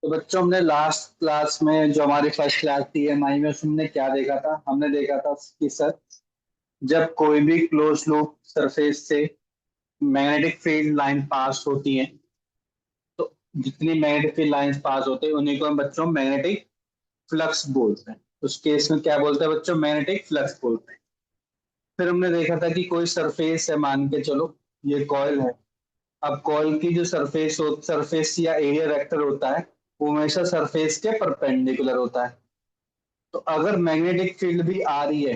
तो बच्चों हमने लास्ट क्लास में जो हमारी फर्स्ट क्लास थी एमआई में उसमें हमने क्या देखा था? हमने देखा था कि सर जब कोई भी क्लोज लूप सरफेस से मैग्नेटिक फील्ड लाइन पास होती है तो जितनी मैग्नेटिक फील्ड लाइन पास होते हैं उन्हीं को हम बच्चों मैग्नेटिक फ्लक्स बोलते हैं। उस केस में क्या बोलते हैं बच्चों? मैग्नेटिक फ्लक्स बोलते हैं। फिर हमने देखा था कि कोई सरफेस है, मान के चलो ये कॉइल है। अब कॉइल की जो सरफेस या एरिया वेक्टर होता है वो हमेशा सरफेस के परपेंडिकुलर होता है। तो अगर मैग्नेटिक फील्ड भी आ रही है,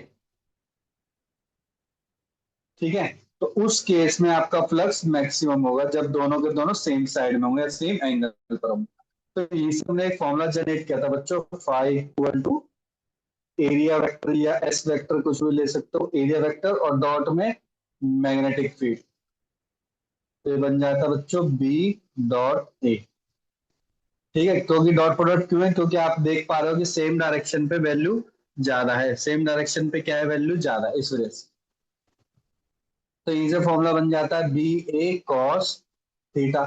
ठीक है, तो उस केस में आपका फ्लक्स मैक्सिमम होगा जब दोनों के दोनों सेम साइड में होंगे, सेम एंगल पर होंगे। तो इस हमने एक फॉर्मूला जनरेट किया था बच्चों, phi equal to area vector या एस वेक्टर कुछ भी ले सकते हो, एरिया वेक्टर और डॉट में मैग्नेटिक फील्ड। तो ये बन जाता बच्चों बी डॉट ए। ठीक है, क्योंकि डॉट प्रोडक्ट क्यों है? क्योंकि आप देख पा रहे हो कि सेम डायरेक्शन पे वैल्यू ज्यादा है, सेम डायरेक्शन पे क्या है? वैल्यू ज्यादा है, इस वजह से। तो इसे फॉर्मूला बन जाता है बी ए कॉस थीटा।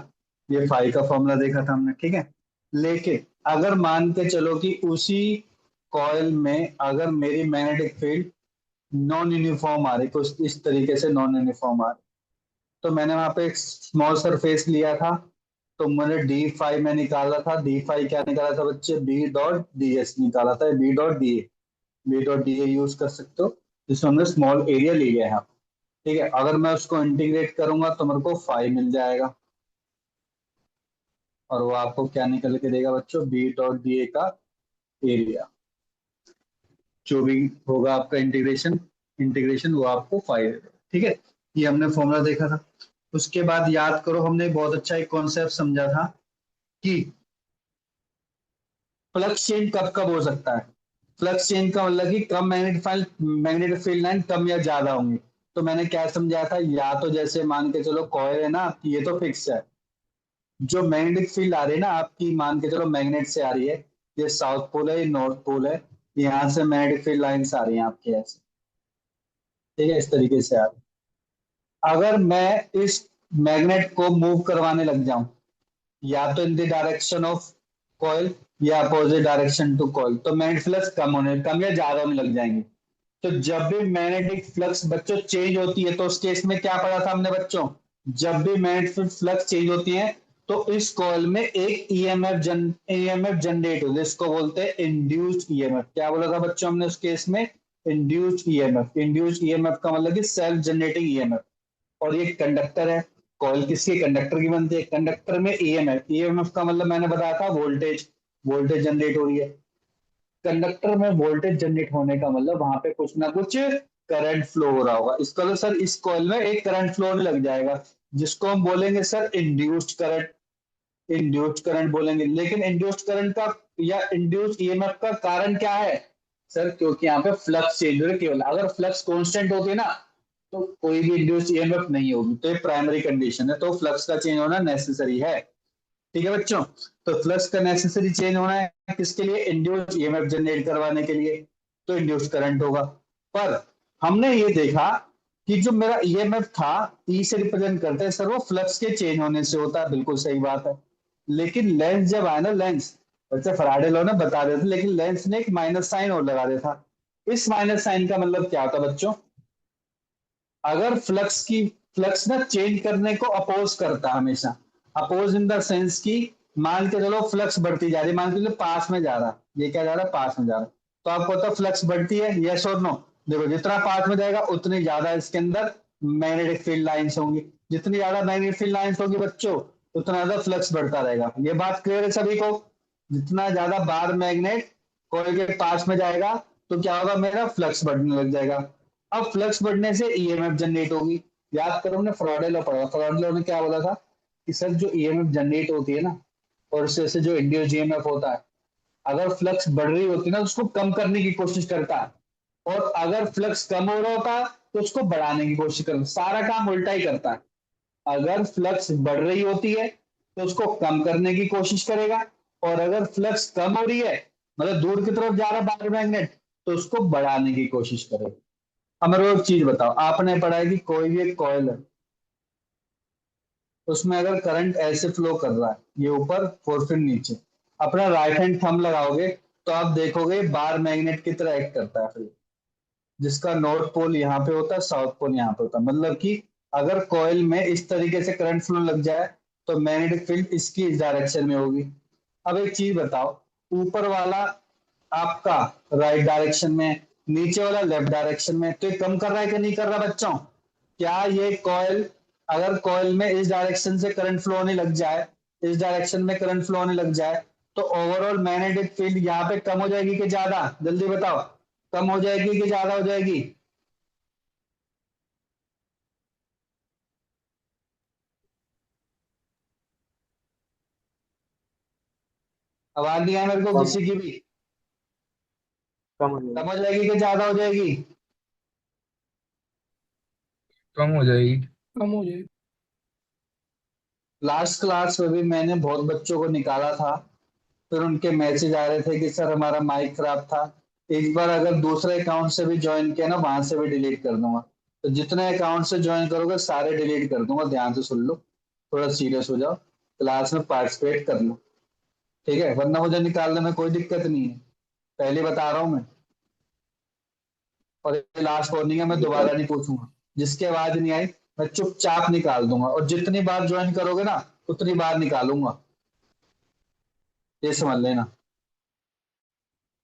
ये फाई का फॉर्मूला देखा था हमने, ठीक है। लेकिन अगर मान के चलो कि उसी कॉइल में अगर मेरी मैग्नेटिक फील्ड नॉन यूनिफॉर्म आ रही, कुछ इस तरीके से नॉन यूनिफॉर्म आ रही, तो मैंने वहां पे एक स्मॉल सरफेस लिया था, तो मैंने डी फाई में निकाला था। डी फाई क्या निकाला था बच्चे? बी डॉट डी एस निकाला था, B dot D A. B dot D A use कर सकते हो जिसमें हमने स्मॉल एरिया ले लिया है यहाँ। ठीक है, अगर मैं उसको इंटीग्रेट करूंगा तो मेरे को फाई मिल जाएगा, और वो आपको क्या निकल के देगा बच्चों? बी डॉट डी ए का एरिया। जो भी होगा आपका इंटीग्रेशन इंटीग्रेशन वो आपको फाई देगा। ठीक है, ये हमने फॉर्मूला देखा था। उसके बाद याद करो, हमने बहुत अच्छा एक कॉन्सेप्ट समझा था कि फ्लक्स चेंज कब कब हो सकता है। फ्लक्स चेंज का मतलब कि कम मैग्नेटिक फील्ड लाइन कम या ज्यादा होंगी। तो मैंने क्या समझाया था? या तो जैसे मान के चलो कॉइल है ना, ये तो फिक्स है। जो मैग्नेटिक फील्ड आ रही है ना आपकी, मान के चलो मैग्नेट से आ रही है, ये साउथ पोल है, ये नॉर्थ पोल है, यहाँ से मैग्नेटिक फील्ड लाइंस आ रही हैं आपके ऐसे। ठीक है, इस तरीके से आ रही है। अगर मैं इस मैग्नेट को मूव करवाने लग जाऊं, या तो in the direction of coil या अपोजिट डायरेक्शन टू कॉइल, तो मैग्नेटिक फ्लक्स कम या ज्यादा होने लग जाएंगे। तो जब भी मैग्नेटिक फ्लक्स बच्चों चेंज होती है, तो उस केस में क्या पढ़ा था हमने बच्चों? जब भी मैग्नेटिक फ्लक्स चेंज होती है तो इस कॉइल में एक ईएमएफ जनरेट होता है, इसको बोलते हैं इंड्यूस्ड ईएमएफ। क्या बोला था बच्चों हमने उस केस में? Induced EMF. इंड्यूस्ड ईएमएफ का मतलब कि सेल्फ जनरेटिंग ईएमएफ। और ये कंडक्टर है। कॉइल किसके? कंडक्टर की बनती है। कंडक्टर में ईएमएफ, ईएमएफ का मतलब मैंने बताया था वोल्टेज, वोल्टेज जनरेट हो रही है। कंडक्टर में वोल्टेज जनरेट होने का मतलब वहां पे कुछ ना कुछ करंट फ्लो हो रहा होगा। इसका तो सर इस कॉइल में एक करंट फ्लो होने लग जाएगा, जिसको हम बोलेंगे sir induced current. Induced current बोलेंगे। लेकिन इंड्यूस्ड करंट का या इंड्यूस्ड ईएमएफ का कारण क्या है सर? क्योंकि यहाँ पे फ्लक्स चेंज हो रही है केवल। अगर फ्लक्स कांस्टेंट होती है ना तो कोई भी इंड्यूस्ड ईएमएफ नहीं होगी। तो ये प्राइमरी कंडीशन है, तो फ्लक्स का चेंज होना नेसेसरी है। ठीक है बच्चों, तो फ्लक्स का नेसेसरी चेंज होना है किसके लिए? इंड्यूस्ड ईएमएफ जनरेट करवाने के लिए। तो इंड्यूस्ड करंट होगा। पर हमने ये देखा कि जो मेरा ईएमएफ था, ई से रिप्रेजेंट करते हैं सर, वो फ्लक्स के चेंज होने से होता है। बिल्कुल सही बात है। लेकिन लेंस जब आया ना, लेंस वैसे फराडे लॉ ने बता देते, लेकिन लेंस ने एक माइनस साइन और लगा देता। इस माइनस साइन का मतलब क्या होता बच्चों? अगर फ्लक्स ना चेंज करने को अपोज करता है हमेशा। अपोज इन द सेंस की, मान के चलो फ्लक्स बढ़ती जा रही है, मान के चलो पास में जा रहा, ये क्या जा रहा है? पास में जा रहा। तो आपको पता फ्लक्स बढ़ती है, यस और नो? देखो जितना पास में जाएगा उतनी ज्यादा इसके अंदर मैग्नेटिक फील्ड लाइंस होंगी। जितनी ज्यादा मैग्नेटिक फील्ड लाइंस होगी बच्चों, उतना ज्यादा फ्लक्स बढ़ता रहेगा। ये बात क्लियर है सभी को? जितना ज्यादा बार मैग्नेट कोई के पास में जाएगा तो क्या होगा? मेरा फ्लक्स बढ़ने लग जाएगा। अब फ्लक्स बढ़ने से ईएमएफ जनरेट होगी। याद करो हमने फ्राडे लॉ पढ़ा, फ्राडे लॉ ने क्या बोला था कि सर जो ईएमएफ जनरेट होती है ना, और उससे जो इंड्यूस्ड ईएमएफ होता है, अगर फ्लक्स बढ़ रही होती है ना उसको कम करने की कोशिश करता है, और अगर फ्लक्स कम हो रहा होता है तो उसको बढ़ाने की कोशिश करता है। सारा काम उल्टा ही करता है। अगर फ्लक्स बढ़ रही होती है तो उसको कम करने की कोशिश करेगा, और अगर फ्लक्स कम हो रही है, मतलब दूर की तरफ जा रहा है बाहर मैग्नेट, तो उसको बढ़ाने की कोशिश करेगा। अब मेरे को एक चीज बताओ, आपने पढ़ा है कि कोई भी एक कॉइल है, उसमें अगर करंट ऐसे फ्लो कर रहा है, ये ऊपर और फिर नीचे, अपना राइट हैंड थंब लगाओगे तो आप देखोगे बार मैग्नेट की तरह एक्ट करता है फिर, जिसका नॉर्थ पोल यहाँ पे होता है, साउथ पोल यहाँ पे होता है। मतलब कि अगर कॉइल में इस तरीके से करंट फ्लो लग जाए तो मैग्नेटिक फील्ड इसकी इस डायरेक्शन में होगी। अब एक चीज बताओ, ऊपर वाला आपका राइट डायरेक्शन में, नीचे वाला लेफ्ट डायरेक्शन में, तो ये कम कर रहा है कि नहीं कर रहा बच्चों? क्या ये कॉइल, अगर कॉइल में इस डायरेक्शन से करंट फ्लो होने लग जाए, इस डायरेक्शन में करंट फ्लो होने लग जाए, तो ओवरऑल मैग्नेटिक फील्ड यहाँ पे कम हो जाएगी कि ज्यादा? जल्दी बताओ, कम हो जाएगी कि ज्यादा हो जाएगी? आवाज नहीं है मेरे को कम किसी की भी? कम हो जाएगी। कम हो जाएगी कि ज्यादा हो जाएगी? कम हो जाएगी। कम हो जाएगी। लास्ट क्लास में भी मैंने बहुत बच्चों को निकाला था, फिर उनके मैसेज आ रहे थे कि सर हमारा माइक खराब था। एक बार अगर दूसरे अकाउंट से भी ज्वाइन किया ना, वहां से भी डिलीट कर दूंगा। तो जितने अकाउंट से ज्वाइन करोगे सारे डिलीट कर दूंगा, ध्यान से सुन लो, थोड़ा सीरियस हो जाओ, क्लास में पार्टिसिपेट कर लो, ठीक है? वरना मुझे निकालने में कोई दिक्कत नहीं है, पहले बता रहा हूँ मैं। और ये लास्ट वार्निंग है, मैं बता दोबारा नहीं पूछूंगा। जिसकी आवाज नहीं आई मैं चुपचाप निकाल दूंगा, और जितनी बार ज्वाइन करोगे ना उतनी बार निकालूंगा, ये समझ लेना।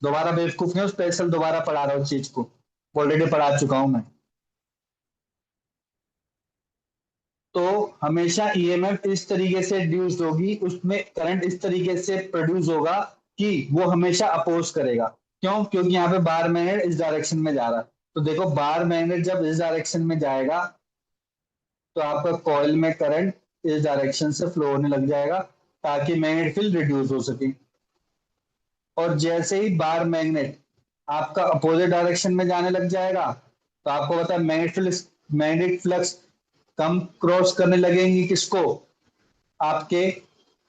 दोबारा बेवकूफ नहीं, स्पेशल दोबारा पढ़ा रहा हूँ चीज को, ऑलरेडी पढ़ा चुका हूं मैं। तो हमेशा ईएमएफ इस तरीके से इंड्यूस्ड होगी, उसमें करंट इस तरीके से प्रोड्यूस होगा कि वो हमेशा अपोज करेगा। क्यों? क्योंकि यहाँ पे बार मैग्नेट इस डायरेक्शन में जा रहा है। तो देखो, बार मैग्नेट जब इस डायरेक्शन में जाएगा तो आपका कॉइल में करंट इस डायरेक्शन से फ्लो होने लग जाएगा, ताकि मैग्नेट फील्ड रिड्यूस हो सके। और जैसे ही बार मैग्नेट आपका अपोजिट डायरेक्शन में जाने लग जाएगा, तो आपको पता है मैग्नेटिक फ्लक्स कम क्रॉस करने लगेंगी किसको? आपके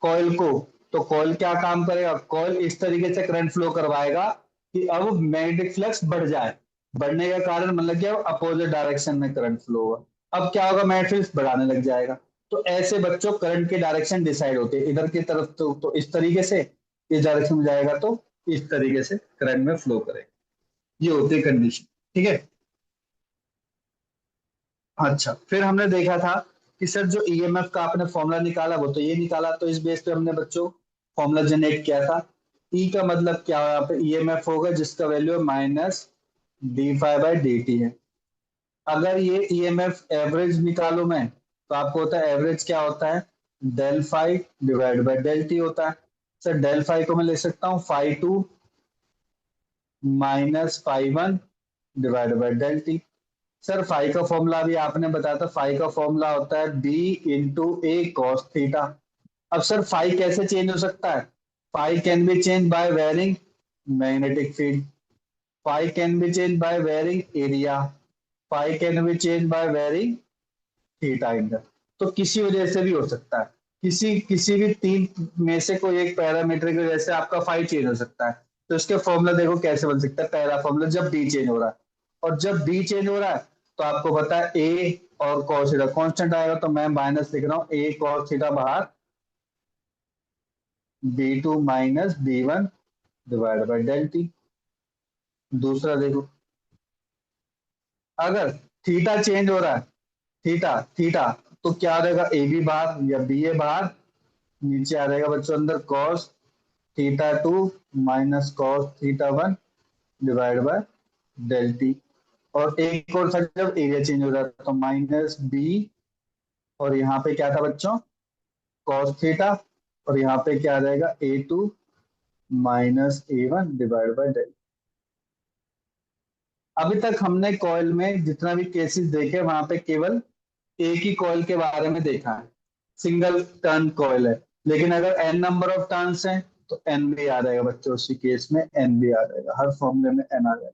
कॉइल को। तो कॉइल क्या काम करेगा? कॉइल इस तरीके से करंट फ्लो करवाएगा कि अब मैग्नेटिक फ्लक्स बढ़ जाए। बढ़ने का कारण मतलब क्या? अपोजिट डायरेक्शन में करंट फ्लो होगा। अब क्या होगा? मैग्नेटिक फ्लक्स बढ़ाने लग जाएगा। तो ऐसे बच्चों करंट के डायरेक्शन डिसाइड होते हैं, इधर की तरफ तो इस तरीके से, इस डायरेक्शन में जाएगा तो इस तरीके से करंट में फ्लो करेगा। ये होती है कंडीशन, ठीक है? अच्छा, फिर हमने देखा था कि सर जो ईएमएफ का आपने फॉर्मूला निकाला वो तो ये निकाला, तो इस बेस पे हमने बच्चों फॉर्मूला जनरेट किया था। ई का मतलब क्या है? यहाँ पे ईएमएफ होगा जिसका वैल्यू है minus D five by D T है। अगर ये ईएमएफ एवरेज निकालो मैं, तो आपको होता है एवरेज क्या होता है? Del five divide by del T होता है। सर डेल फाइव को मैं ले सकता हूँ five two minus five one divide by del T. Sir phi का फॉर्मूला भी आपने बताया था, फाई का फॉर्मूला होता है B into A cos theta. अब सर फाई कैसे चेंज हो सकता है? Phi can be change by varying magnetic field, phi can be change by varying area, phi can be change by varying theta inter. तो किसी वजह से भी हो सकता है, किसी किसी भी तीन में से कोई एक पैरामीटर की वजह से आपका फाई चेंज हो सकता है। तो इसके फॉर्मूला देखो कैसे बन सकता है। पहला फॉर्मूला, जब डी चेंज हो रहा है, और जब बी चेंज हो रहा है तो आपको पता है ए और कॉस थीटा कांस्टेंट आएगा, तो मैं माइनस लिख रहा हूँ ए कॉस थीटा बाहर, B two minus B one divide by del T. दूसरा देखो, अगर थीटा चेंज हो रहा है, थीटा थीटा, तो क्या आ जाएगा? ए बी बाहर या बी ए बाहर, नीचे आ जाएगा बच्चों अंदर cos theta two minus cos theta one divide by del T. और एक और था, जब एरिया चेंज हो जाता तो माइनस बी, और यहाँ पे क्या था बच्चों? कॉस थीटा, और यहाँ पे क्या आ जाएगा? A two minus A one divide by del. अभी तक हमने कॉइल में जितना भी केसेस देखे वहां पे केवल एक ही कॉइल के बारे में देखा है, सिंगल टर्न कॉइल है। लेकिन अगर एन नंबर ऑफ टर्न्स हैं तो एन भी आ जाएगा बच्चों, उसी केस में एन भी आ जाएगा, हर फॉर्मूले में एन आ जाएगा।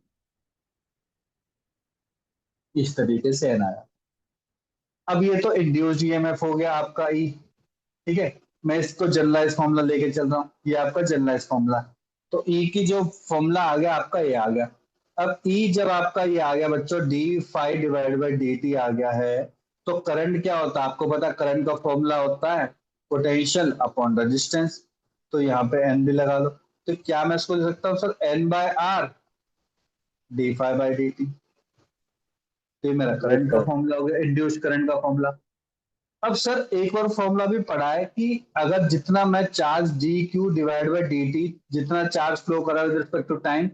इस तरीके से एन आया। अब ये तो इंड्यूस्ड ईएमएफ हो गया आपका ई, ठीक है? मैं इसको जनरलाइज फॉर्मूला लेके चल रहा हूँ, ये आपका जनरलाइज फॉर्मूला। तो ई की जो फॉर्मूला आ गया आपका, ये आ गया। अब ई जब आपका ये आ गया बच्चों, D five divide by D T आ गया है, तो करंट क्या होता है? आपको पता है करंट का फॉर्मूला होता है पोटेंशियल अपॉन रेजिस्टेंस। तो यहाँ पे एन भी लगा लो। तो क्या मैं इसको लिख सकता हूँ sir, N by R D phi by D T. तो ये मेरा यस करंट का सर। फॉर्मूला हो गया, इंड्यूस्ड करंट का फॉर्मूला। अब सर एक और फॉर्मूला भी पढ़ा है कि अगर जितना मैं charge D Q divide by D T, जितना चार्ज फ्लो करा विद रिस्पेक्ट टू टाइम,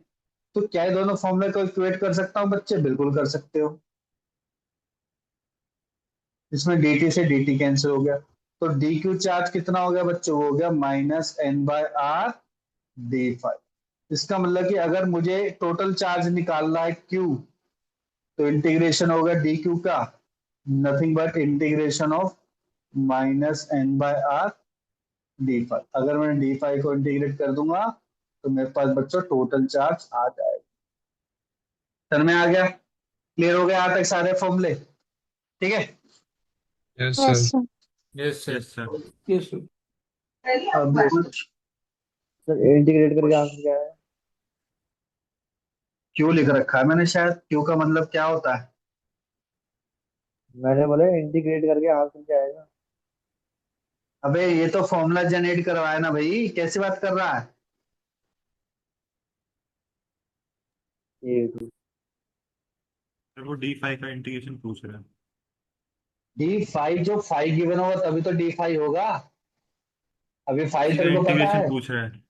तो क्या ये दोनों फॉर्मूले को इक्वेट कर सकता हूँ बच्चे? बिल्कुल कर सकते हो। इसमें dt से dt कैंसिल हो गया, तो डी क्यू चार्ज कितना हो गया बच्चों? वो हो गया minus N by R D five. इसका मतलब कि अगर मुझे टोटल चार्ज निकालना है क्यू, तो इंटीग्रेशन होगा डी क्यू का nothing but integration of minus N by R D five. अगर मैं डी फाइव को इंटीग्रेट कर दूंगा तो मेरे पास बच्चों टोटल चार्ज आ जाएगा। सर में आ गया? क्लियर हो गया यहाँ तक सारे फॉर्मूले? ठीक है। Yes yes sir. Sir. Yes sir. Yes sir. Yes sir. अब कुछ सर इंटीग्रेट करके आंसर क्या है? क्यू लिख रखा है मैंने, शायद क्यू का मतलब क्या होता है? मैंने बोला इंटीग्रेट करके आंसर क्या आएगा? अबे ये तो फॉर्मूला जनरेट करवाया ना भाई, कैसी बात कर रहा है? ये सर वो डी फाइव का इंटीग्रेशन पूछ रहा है। डी फाइव, जो फाइव गिवन होगा तभी तो डी फाइव होगा। अभी फाइव उसी का तेरे को पता इंटीग्रेशन है? पूछ रहा है।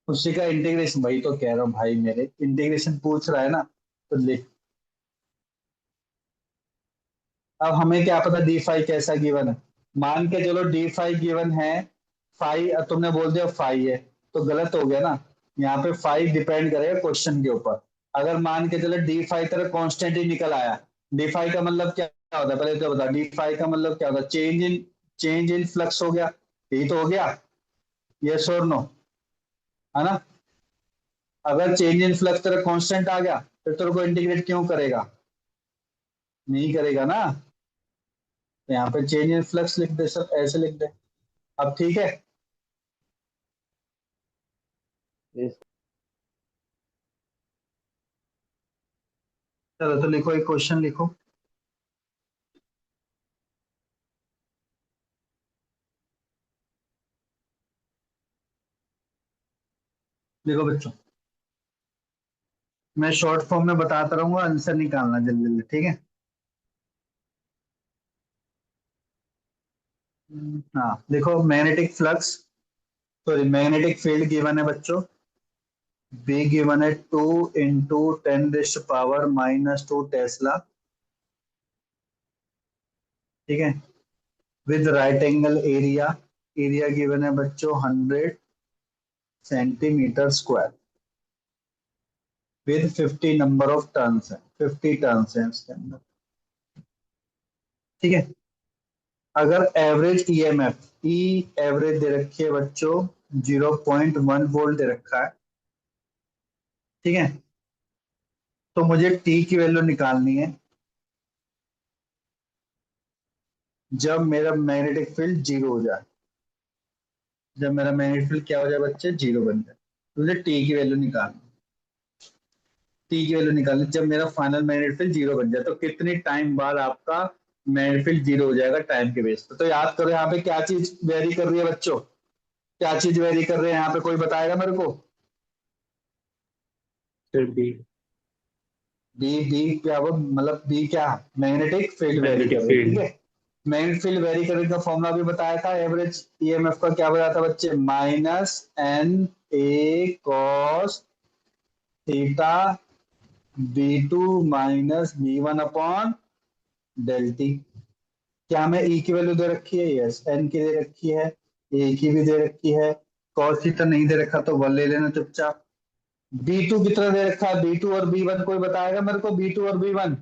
उसी का इंटीग्रेशन, वही तो कह रहा हूँ भाई, मेरे इंटीग्रेशन पूछ रहा है ना, तो लिख। अब हमें क्या पता डी फाइव कैसा गिवन है? मान के चलो डी फाइव गिवन है, फाइव तुमने बोल दिया फाइव है, तो गलत हो गया ना। यहाँ पे फाइव डिपेंड करेगा क्वेश्चन के ऊपर। अगर मान के चलो डी फाइव तेरा कॉन्स्टेंट ही निकल आया, डी फाइव का मतलब क्या होता है पहले तो बता। डी फाइव का मतलब क्या होता है? चेंज इन फ्लक्स हो गया, यही तो हो गया। यस और नो, है ना? अगर चेंज इन फ्लक्स तेरा कांस्टेंट आ गया, फिर तेरे को इंटीग्रेट क्यों करेगा? नहीं करेगा ना। तो यहाँ पे चेंज इन फ्लक्स लिख दे सर, ऐसे लिख दे। अब ठीक है। यस चलो तो लिखो, एक क्वेश्चन लिखो। देखो बच्चों, मैं शॉर्ट फॉर्म में बताता रहूंगा, आंसर निकालना जल्दी जल्दी, ठीक है? हाँ देखो, magnetic flux, sorry magnetic field given है बच्चों। बी गिवन है 2 × 10⁻⁻² टेस्ला, ठीक है? With right angle area, area given है बच्चों 100 centimetre with 50 number of turns है, 50 टर्न्स है इसके अंदर, ठीक है? अगर एवरेज ईएमएफ, ई एवरेज दे रखी है बच्चों 0.1 वोल्ट दे रखा है, ठीक है? तो मुझे टी की वैल्यू निकालनी है जब मेरा मैग्नेटिक फील्ड जीरो हो जाए। जब मेरा मैग्नेटिक फील्ड क्या हो जाए बच्चे? जीरो बन जाए। तो मुझे टी की वैल्यू निकालनी, टी की वैल्यू निकालनी जब मेरा फाइनल मैग्नेटिक फील्ड जीरो बन जाए, तो कितनी टाइम बाद आपका मैग्नेटिक फील्ड जीरो हो जाएगा टाइम के बेस पे। तो याद करो यहाँ पे क्या चीज वेरी कर रही है बच्चों, क्या चीज वेरी कर रहे हैं यहाँ पे, कोई बताएगा मेरे को? Sir B. बी, बी क्या वो मतलब, बी क्या? मैग्नेटिक फील्ड वेरी कर मैग्नेटिक रही है, ठीक फील्ड। है? मैग्नेटिक फील्ड वेरी करने का फॉर्मूला भी बताया था, एवरेज ईएमएफ का क्या बताया था बच्चे? -NA cos थीटा B2 - B1/डेल टी। क्या हमें ई की वैल्यू दे रखी है? यस। एन की दे रखी है, ए की भी दे रखी है, कॉस थीटा नहीं दे रखा तो वन ले लेना चुपचाप। बी टू कितना दे रखा है? बी टू और बी वन कोई बताएगा मेरे को? बी टू और बी वन?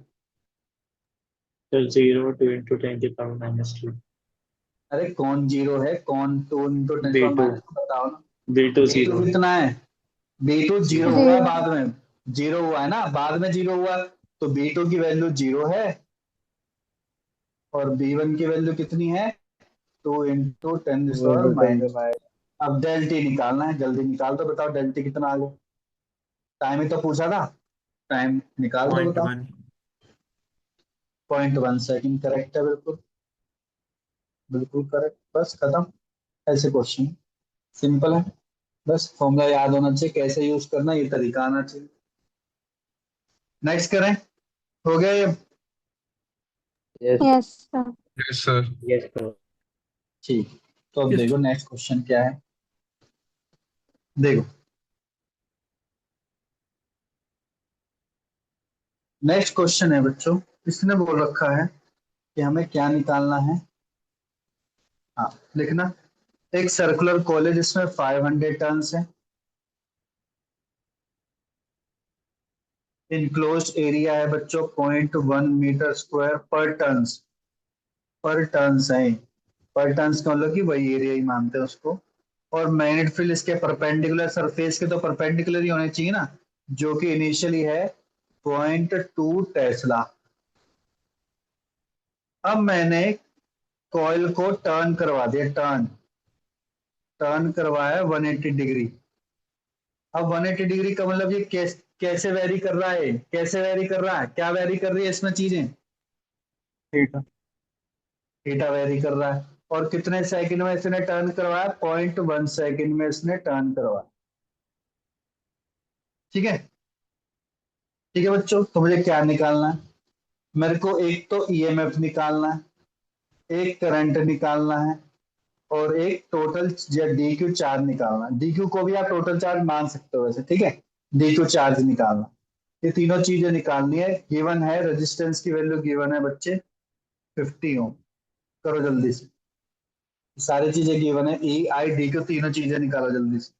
सर 0 × 10⁻²। अरे कौन जीरो है, कौन two into ten B power two. Minus, बताओ ना। बी टू बी टू 0 है। कितना है? B two zero zero. हुआ है 0। बाद में, जीरो हुआ है ना, बाद में जीरो हुआ है, तो बी टू की वैल्यू जीरो है। और बी वन की वैल्यू कितनी है? 2 × 10⁻⁻। अब डेल टी निकालना है, जल्दी निकाल दो, बताओ डेल टी कितना आ गया? टाइम ही तो पूछा था, टाइम निकाल दो, पॉइंट बताओ। वन 0.1 सेकंड, करेक्ट है बिल्कुल, बिल्कुल करेक्ट, बस खत्म। ऐसे क्वेश्चन। सिंपल है, बस फॉर्मूला याद होना चाहिए, कैसे यूज करना ये तरीका आना चाहिए। नेक्स्ट करें, हो गया ये? Yes yes sir. Yes, sir. Yes sir. ठीक, तो अब देखो नेक्स्ट क्वेश्चन क्या है। देखो नेक्स्ट क्वेश्चन है बच्चों, इसने बोल रखा है कि हमें क्या निकालना है। हाँ लिखना, एक सर्कुलर कॉलेज इसमें 500 टर्न्स है, इनक्लोज्ड एरिया है बच्चों 0.1 मीटर स्क्वायर पर टर्न्स, पर टर्न्स है, पर टर्न्स का मतलब कि वही एरिया ही मानते हैं उसको। और मैग्नेट फील्ड इसके परपेंडिकुलर सरफेस के तो परपेंडिकुलर ही होने चाहिए ना, जो कि इनिशियली है 0.2 टेस्ला। अब मैंने कॉइल को टर्न करवा दिया, टर्न टर्न करवाया 180 डिग्री। अब 180 डिग्री का मतलब ये कैसे वेरी कर रहा है, कैसे वेरी कर रहा है, क्या वेरी कर रही है इसमें चीजें, थीटा। थीटा वेरी कर रहा है। और कितने सेकंड में इसने टर्न करवाया, 0.1 सेकंड में इसने टर्न करवाया। ठीक है, ठीक है बच्चों, तो मुझे क्या निकालना है, मेरे को एक तो ईएमएफ निकालना है, एक करंट निकालना है, और एक टोटल डी क्यू चार्ज निकालना है। डी क्यू को भी आप टोटल चार्ज मान सकते हो वैसे, ठीक है। डी क्यू चार्ज निकालना, ये तीनों चीजें निकालनी है। गिवन है रेजिस्टेंस की वैल्यू, गिवन है बच्चे 50 ओम। करो जल्दी से, सारी चीजें गिवन है, ई आई डी क्यू तीनों चीजें निकालो जल्दी से।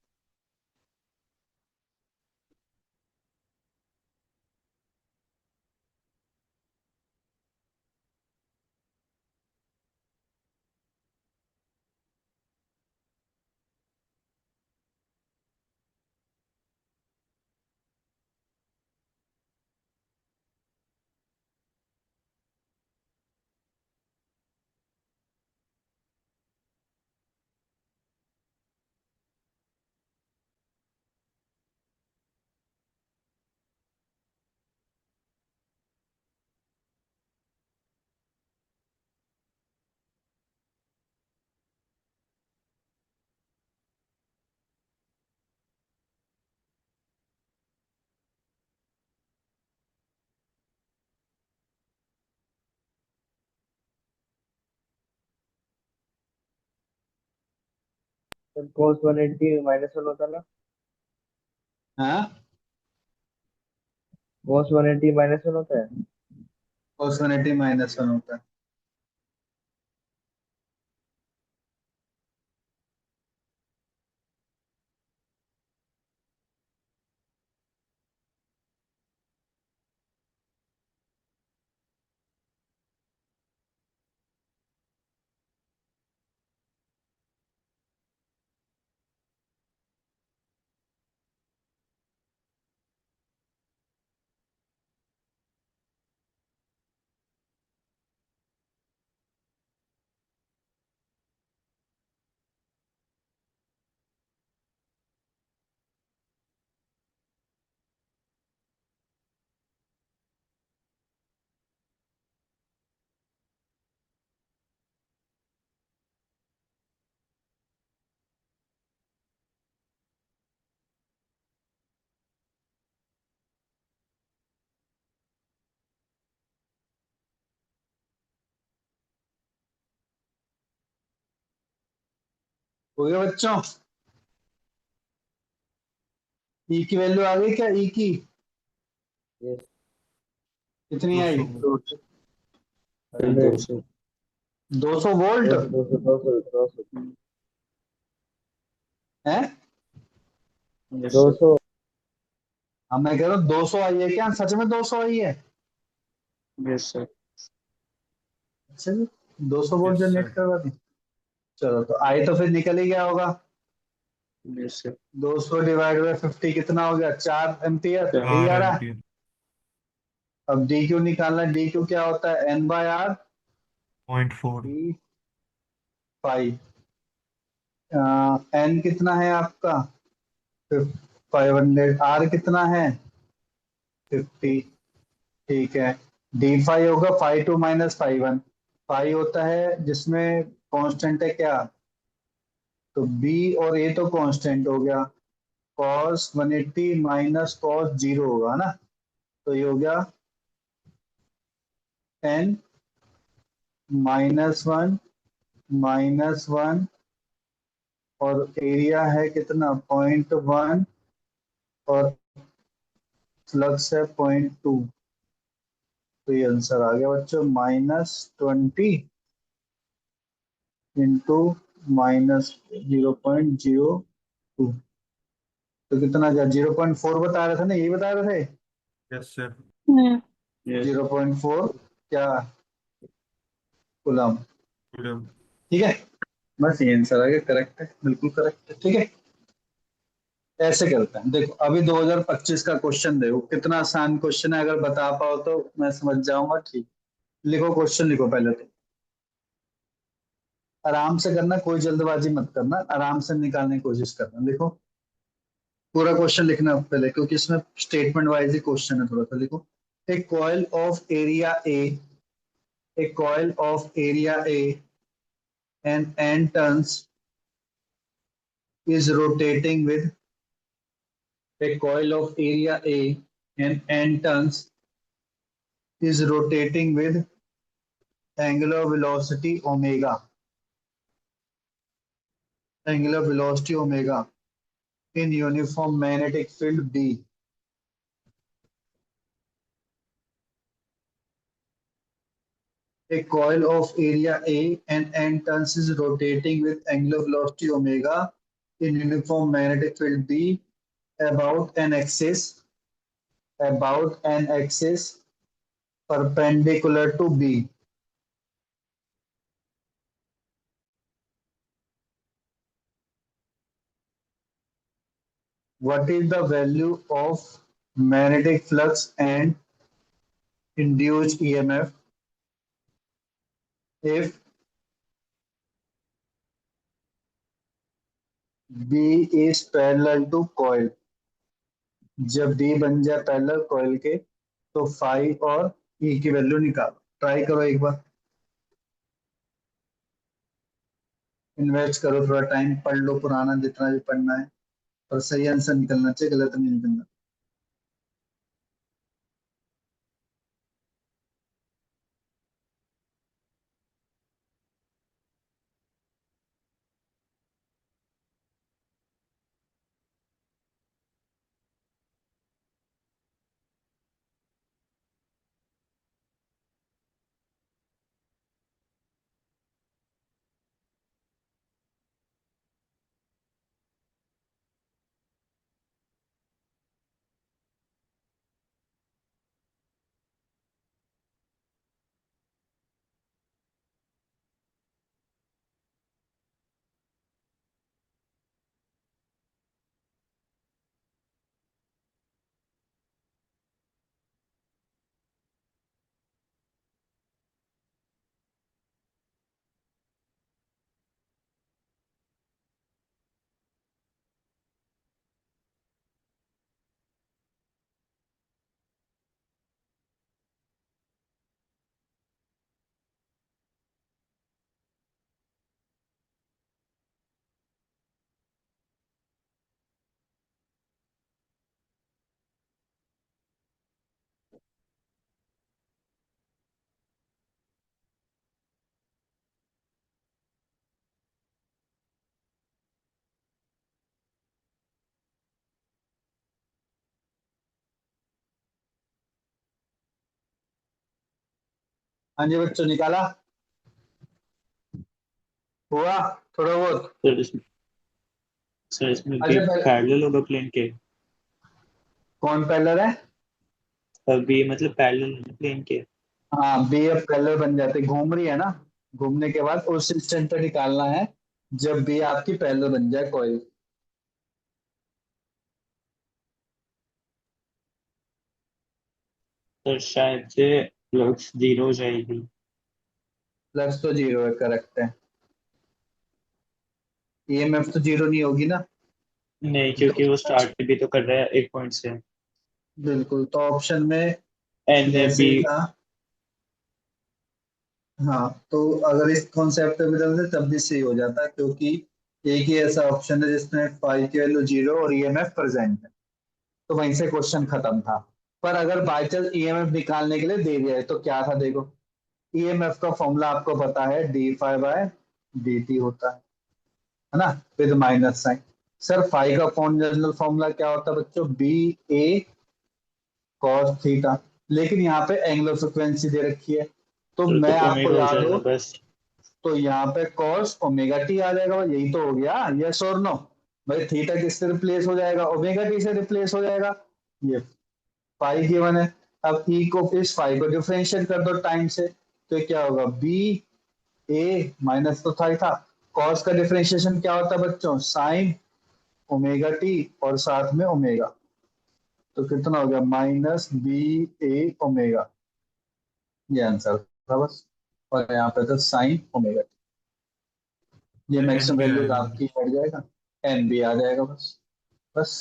सर cos 180 -1 होता ना, हाँ, cos 180 -1 होता है। cos 180 -1 होता है। हो गया बच्चों, ई की वैल्यू आ गई क्या, ई की यस। कितनी आई, 200 100। 200। 200 वोल्ट 200 200 200 200 है। Yes, sir. 200। अब मैं कह रहा हूँ 200 आई है क्या, सच में 200 आई है? Yes, sir. अच्छा जी, 200 वोल्ट Yes, जनरेट sir. करवा दी। चलो, तो आई तो फिर निकल ही गया होगा। Yes, sir. 200 डिवाइड बाय 50 कितना हो गया, 4 एम्पियर, यही आ आर रहा है। एम्पियर अब डी क्यू निकालना है, डी क्यू क्या होता है, N by R 0.4 D five. N कितना है आपका 500, आर कितना है 50, ठीक है। डी फाइव होगा 5 2 - 5 1, फाइव होता है जिसमें कांस्टेंट है क्या तो बी और ए तो कांस्टेंट हो गया, cos 180 माइनस cos 0 होगा ना, तो ये हो गया n -1 -1 और एरिया है कितना 0.1 और फ्लक्स है 0.2। तो ये आंसर आ गया बच्चों -20 इंटू -0.02। तो कितना क्या 0.4 बता रहे थे ना, यही बता रहे थे यस सर। यस 0.4 क्या कूलम। कूलम। ठीक है, बस ये आंसर आ गया, करेक्ट है, बिल्कुल करेक्ट है। ठीक है, ऐसे करते हैं। देखो अभी 2025 का क्वेश्चन देखो कितना आसान क्वेश्चन है, अगर बता पाओ तो मैं समझ जाऊंगा। ठीक, लिखो क्वेश्चन, लिखो पहले तो आराम से करना, कोई जल्दबाजी मत करना, आराम से निकालने की कोशिश करना। देखो पूरा क्वेश्चन लिखना पहले, क्योंकि इसमें स्टेटमेंट वाइज ही क्वेश्चन है, थोड़ा सा लिखो। A coil of area A coil of area A and n turns is rotating with a coil of area A and n turns is rotating with angular velocity omega, angular velocity omega in uniform magnetic field B. A coil of area A and n turns is rotating with angular velocity omega in uniform magnetic field B about an axis perpendicular to B. What is the value of magnetic flux and induced EMF if B is parallel to coil? जब B बन जाए parallel coil के तो phi और E की value निकालो। Try करो एक बार, इन्वेस्ट करो थोड़ा टाइम, पढ़ लो पुराना जितना भी पढ़ना है, और सही आंसर निकलना चाहिए, गलत नहीं निकलना। हाँ जी बच्चों, निकाला हुआ थोड़ा बहुत। सर इसमें सर इसमें भी अच्छा पहले पैरेलल होगा प्लेन के। कौन पैरेलल है? भी मतलब पैरेलल प्लेन के। हाँ बी अब पैरेलल बन जाते, घूम रही है ना, घूमने के बाद उस इंस्टेंट पे निकालना है जब बी आपकी पैरेलल बन जाए कॉइल। सर शायद से फ्लक्स जीरो हो जाएगी। प्लस तो जीरो है, करेक्ट है। ईएमएफ तो जीरो नहीं होगी ना। नहीं, तो क्योंकि वो स्टार्ट भी तो कर रहा है एक पॉइंट से। बिल्कुल, तो ऑप्शन में एन ए जैसे बी। था। हाँ, तो अगर इस कॉन्सेप्ट पे बदलते तब भी सही हो जाता, क्योंकि एक ही ऐसा ऑप्शन है जिसमें फाई की वैल्यू 0 और ईएमएफ प्रेजेंट है, तो वहीं से क्वेश्चन खत्म था। पर अगर बाई चांस ईएमएफ निकालने के लिए दे दिया है तो क्या था, देखो ईएमएफ का फॉर्मूला आपको पता है D phi by D T होता है ना, with minus sign. Sir phi का जनरल फॉर्मूला क्या होता है बच्चों, बी ए कॉस थीटा, लेकिन यहाँ पे एंगुलर फ्रिक्वेंसी दे रखी है, तो तो मैं आपको ओमेगा हो याद जाएगा हो बस। तो यहाँ पे कॉस ओमेगा टी आ जाएगा, यही तो हो गया, यस और नो। भाई थीटा किससे रिप्लेस हो जाएगा, ओमेगा टी से रिप्लेस हो जाएगा, ये फाई गिवन है। अब ई को इस फाई को डिफरेंशिएट कर दो टाइम से, तो ये क्या होगा, बी ए माइनस तो था ही था, कॉस का डिफरेंशिएशन क्या होता है बच्चों, साइन ओमेगा टी और साथ में ओमेगा, तो कितना हो गया माइनस बी ए ओमेगा, ये आंसर था बस। और यहाँ पे तो साइन ओमेगा, ये एन मैक्सिमम भी वैल्यूज आएगा। आपकी बढ़ जाएगा, एन भी आ जाएगा बस। बस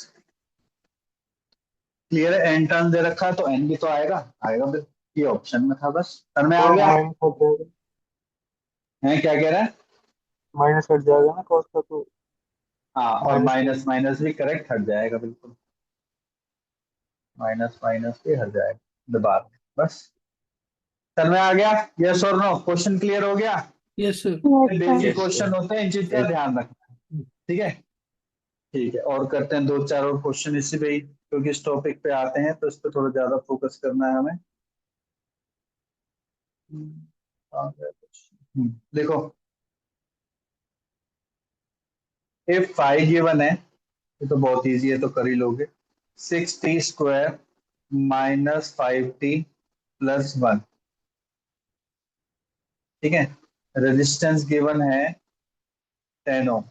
क्लियर है, एन टर्म दे रखा है तो एन भी तो आएगा, आएगा फिर, ये ऑप्शन में था बस। सर में आ और गया माइनस कट जाएगा। है, क्या कह रहा है। माइनस कट जाएगा ना कॉस का, तो हाँ और माइनस हो माइनस जाएगा। माइनस भी करेक्ट हट जाएगा, बिल्कुल माइनस माइनस भी हट जाएगा दोबारा, बस। सर में आ गया, यस और नो, क्वेश्चन क्लियर हो गया। Yes sir. Basic yes question sir. होते हैं, इन चीज का यस। ध्यान रखना है, ठीक है। ठीक है, और करते हैं दो चार और क्वेश्चन इसी पे ही, क्योंकि इस टॉपिक पे आते हैं तो इस पे थोड़ा ज्यादा फोकस करना है हमें। आ गया कुछ। देखो, इफ फाइव गिवन है, ये तो बहुत इजी है, तो कर ही लोगे। 6t² माइनस 5t प्लस 1, ठीक है। रेजिस्टेंस गिवन है 10 ओम।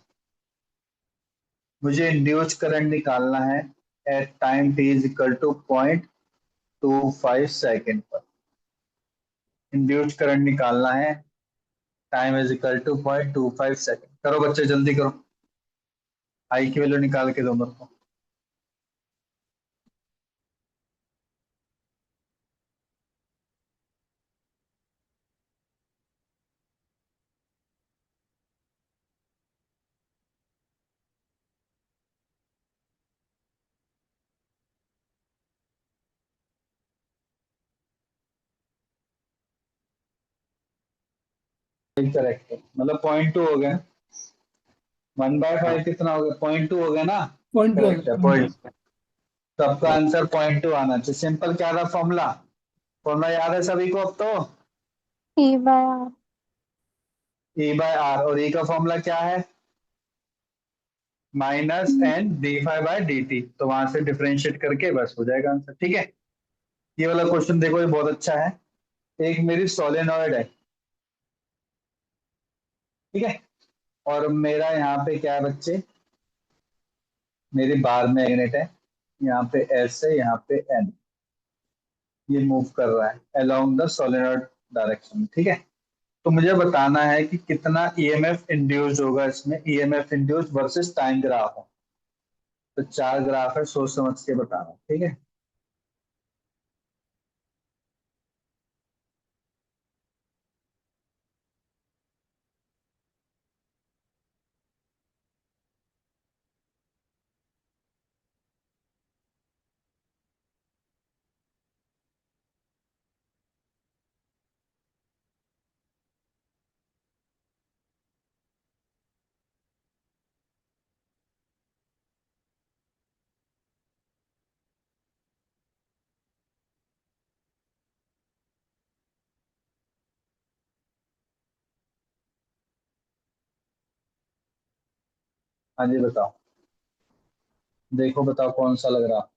मुझे इंड्यूस करंट निकालना है at time t is equal to 0.25 second पर। इंड्यूस करंट निकालना है, time is equal to 0.25 second. करो बच्चे जल्दी करो, आई की वैल्यू निकाल के दो मेरे को। करेक्ट है, मतलब 0.2 हो गया। 1/5 कितना हो गया, 0.2 हो गया ना। पॉइंट टू आ करेक्ट है, गया। पॉइंट। तो आपका आंसर 0.2 आना चाहिए। सिंपल क्या था फॉर्मूला, फॉर्मूला याद है सभी को अब तो, E by R. E by R, और ई का फॉर्मूला क्या है, minus N D five by D T, तो वहां से डिफरेंशिएट करके बस हो जाएगा आंसर, ठीक है। ये वाला क्वेश्चन देखो, ये बहुत अच्छा है। एक मेरी सोलेनॉइड है, ठीक है, और मेरा यहाँ पे क्या है बच्चे, मेरी बार में मैग्नेट है, यहाँ पे एस है, यहाँ पे एन, ये मूव कर रहा है अलोंग द सोलेनॉइड डायरेक्शन, ठीक है। तो मुझे बताना है कि कितना ईएमएफ इंड्यूस होगा इसमें, EMF induce versus time graph है। तो चार ग्राफ है, सोच समझ के बताना, ठीक है। हाँ जी बताओ, देखो बताओ कौन सा लग रहा।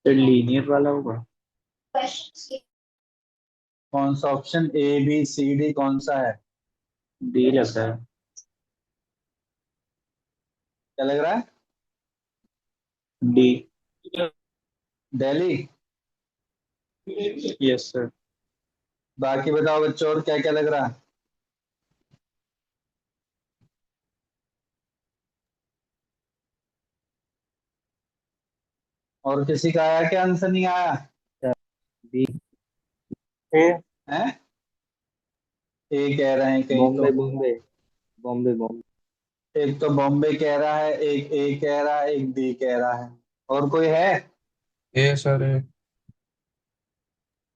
तो लीनियर वाला होगा। कौन सा option, A B C D, कौन सा है? डी लग रहा है। क्या लग रहा है? डी। दिल्ली। Yes sir. बाकी बताओ बच्चों, और क्या क्या लग रहा है? और किसी का आया क्या, आंसर नहीं आया बी। ए। है? ए कह रहे हैं कहीं तो। बॉम्बे बॉम्बे बॉम्बे बॉम्बे। एक तो बॉम्बे कह रहा है, एक ए कह रहा है, एक डी कह रहा है। और कोई है? ए सर ए।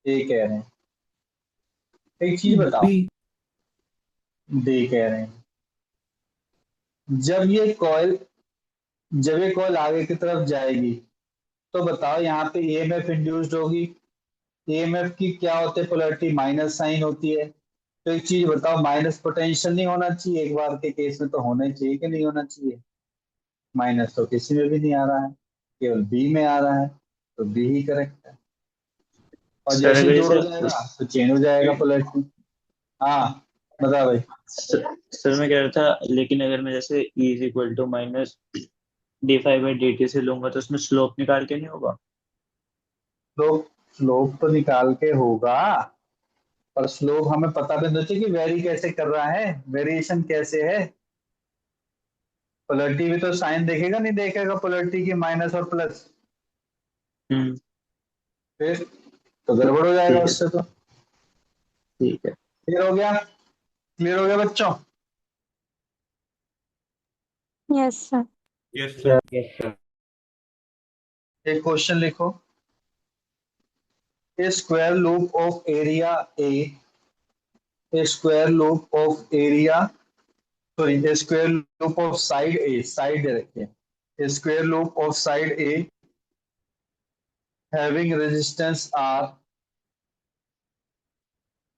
ए कह रहे हैं। एक चीज बताओ, बी। डी कह रहे हैं। जब ये कॉइल जब ये कॉइल आगे की तरफ जाएगी, तो बताओ यहाँ पे ईएमएफ इंड्यूस्ड होगी। ईएमएफ की क्या होती है पोलैरिटी, माइनस साइन होती है। तो एक चीज बताओ, माइनस पोटेंशियल नहीं होना चाहिए? एक बार के केस में तो होना ही चाहिए कि नहीं होना चाहिए? माइनस तो किसी में भी नहीं आ रहा है, केवल बी में आ रहा है, तो बी ही करेक्ट है। और सर जैसे अगर जोड़ हो जैसे जाएगा तो चेंज हो जाएगा पोलैरिटी। हाँ, बता भाई। सर मैं कह रहा था, लेकिन अगर मैं जैसे E is equal to minus d5/dt से लूंगा तो उसमें स्लोप निकाल के नहीं होगा। स्लोप स्लोप तो निकाल के होगा, पर स्लोप हमें पता भी नहीं चाहिए कि वेरी कैसे कर रहा है, वेरिएशन कैसे है। पोलैरिटी भी तो साइन देखेगा नहीं देखेगा पोलैरिटी की, माइनस और प्लस। हम्म। फिर तो गड़बड़ हो जाएगा ठीक है उससे तो। ठीक है। क्लियर हो गया? क्लियर हो गया बच्चों? Yes sir. Yes sir. Yes sir. एक क्वेश्चन लिखो। A square loop of area a square loop of area sorry a square loop of side a, side दे रखिए। A square loop of side a having resistance R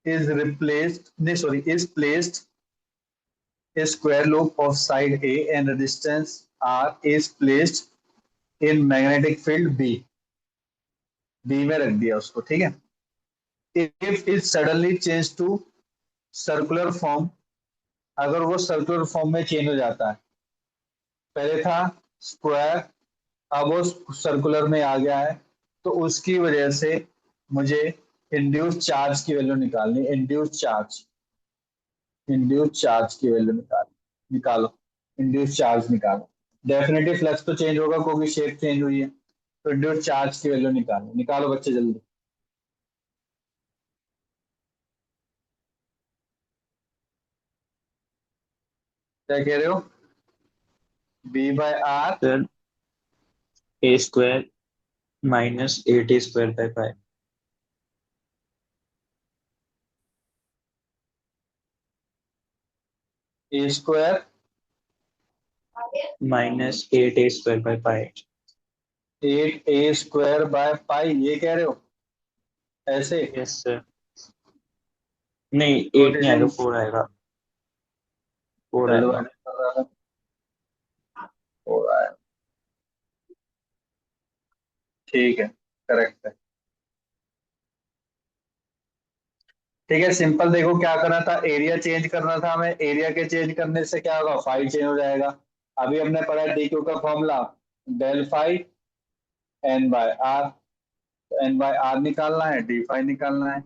is replaced no sorry is placed a square loop of side A and resistance R is placed in magnetic field B। B में रख दिया उसको, ठीक है। If it suddenly change to circular form, अगर वो circular form में change हो जाता है, पहले था स्क्वायर, अब वो सर्कुलर में आ गया है, तो उसकी वजह से मुझे इंड्यूस चार्ज की वैल्यू निकालनी। इंड्यूस चार्ज की वैल्यू निकालो। इंड्यूस चार्ज निकालो। डेफिनेटली फ्लक्स तो चेंज होगा क्योंकि शेप चेंज हुई है, तो इंड्यूस चार्ज की वैल्यू निकालो। निकालो बच्चे जल्दी। क्या कह रहे हो? B by R. Sir a² minus 8a² by 5। A square minus 8a² by 5। 8a² by pi, ये कह रहे हो ऐसे? Yes sir. नहीं, व्हाट 8 इज नहीं आएगा, इन 4 आएगा। 4 चलो आएगा। मैंने कर रहा था, हो रहा है। ठीक है, करेक्ट है। ठीक है, सिंपल। देखो क्या करना था, एरिया चेंज करना था हमें। एरिया के चेंज करने से क्या होगा, फाई चेंज हो जाएगा। अभी हमने पढ़ा डी क्यू का formula, del phi N by R. N by R निकालना है, डी फाई निकालना है।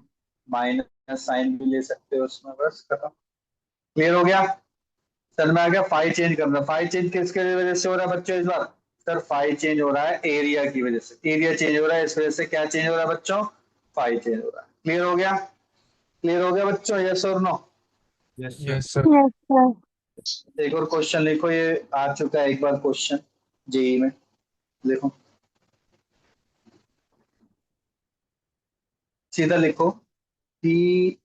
माइनस साइन भी ले सकते हो उसमें, बस खत्म। क्लियर हो गया? सर में आ गया। फाई चेंज करना, फाई चेंज किसके वजह से हो रहा है बच्चों इस बार? सर फाई चेंज हो रहा है एरिया की वजह से। एरिया चेंज हो रहा है, इस वजह से क्या चेंज हो रहा है बच्चों? फाई चेंज हो रहा है। क्लियर हो गया? क्लियर हो गया बच्चों, यस और no? Yes sir. Yes sir. Yes sir. एक और क्वेश्चन लिखो, ये आ चुका है एक बार क्वेश्चन जेई में। देखो, सीधा लिखो कि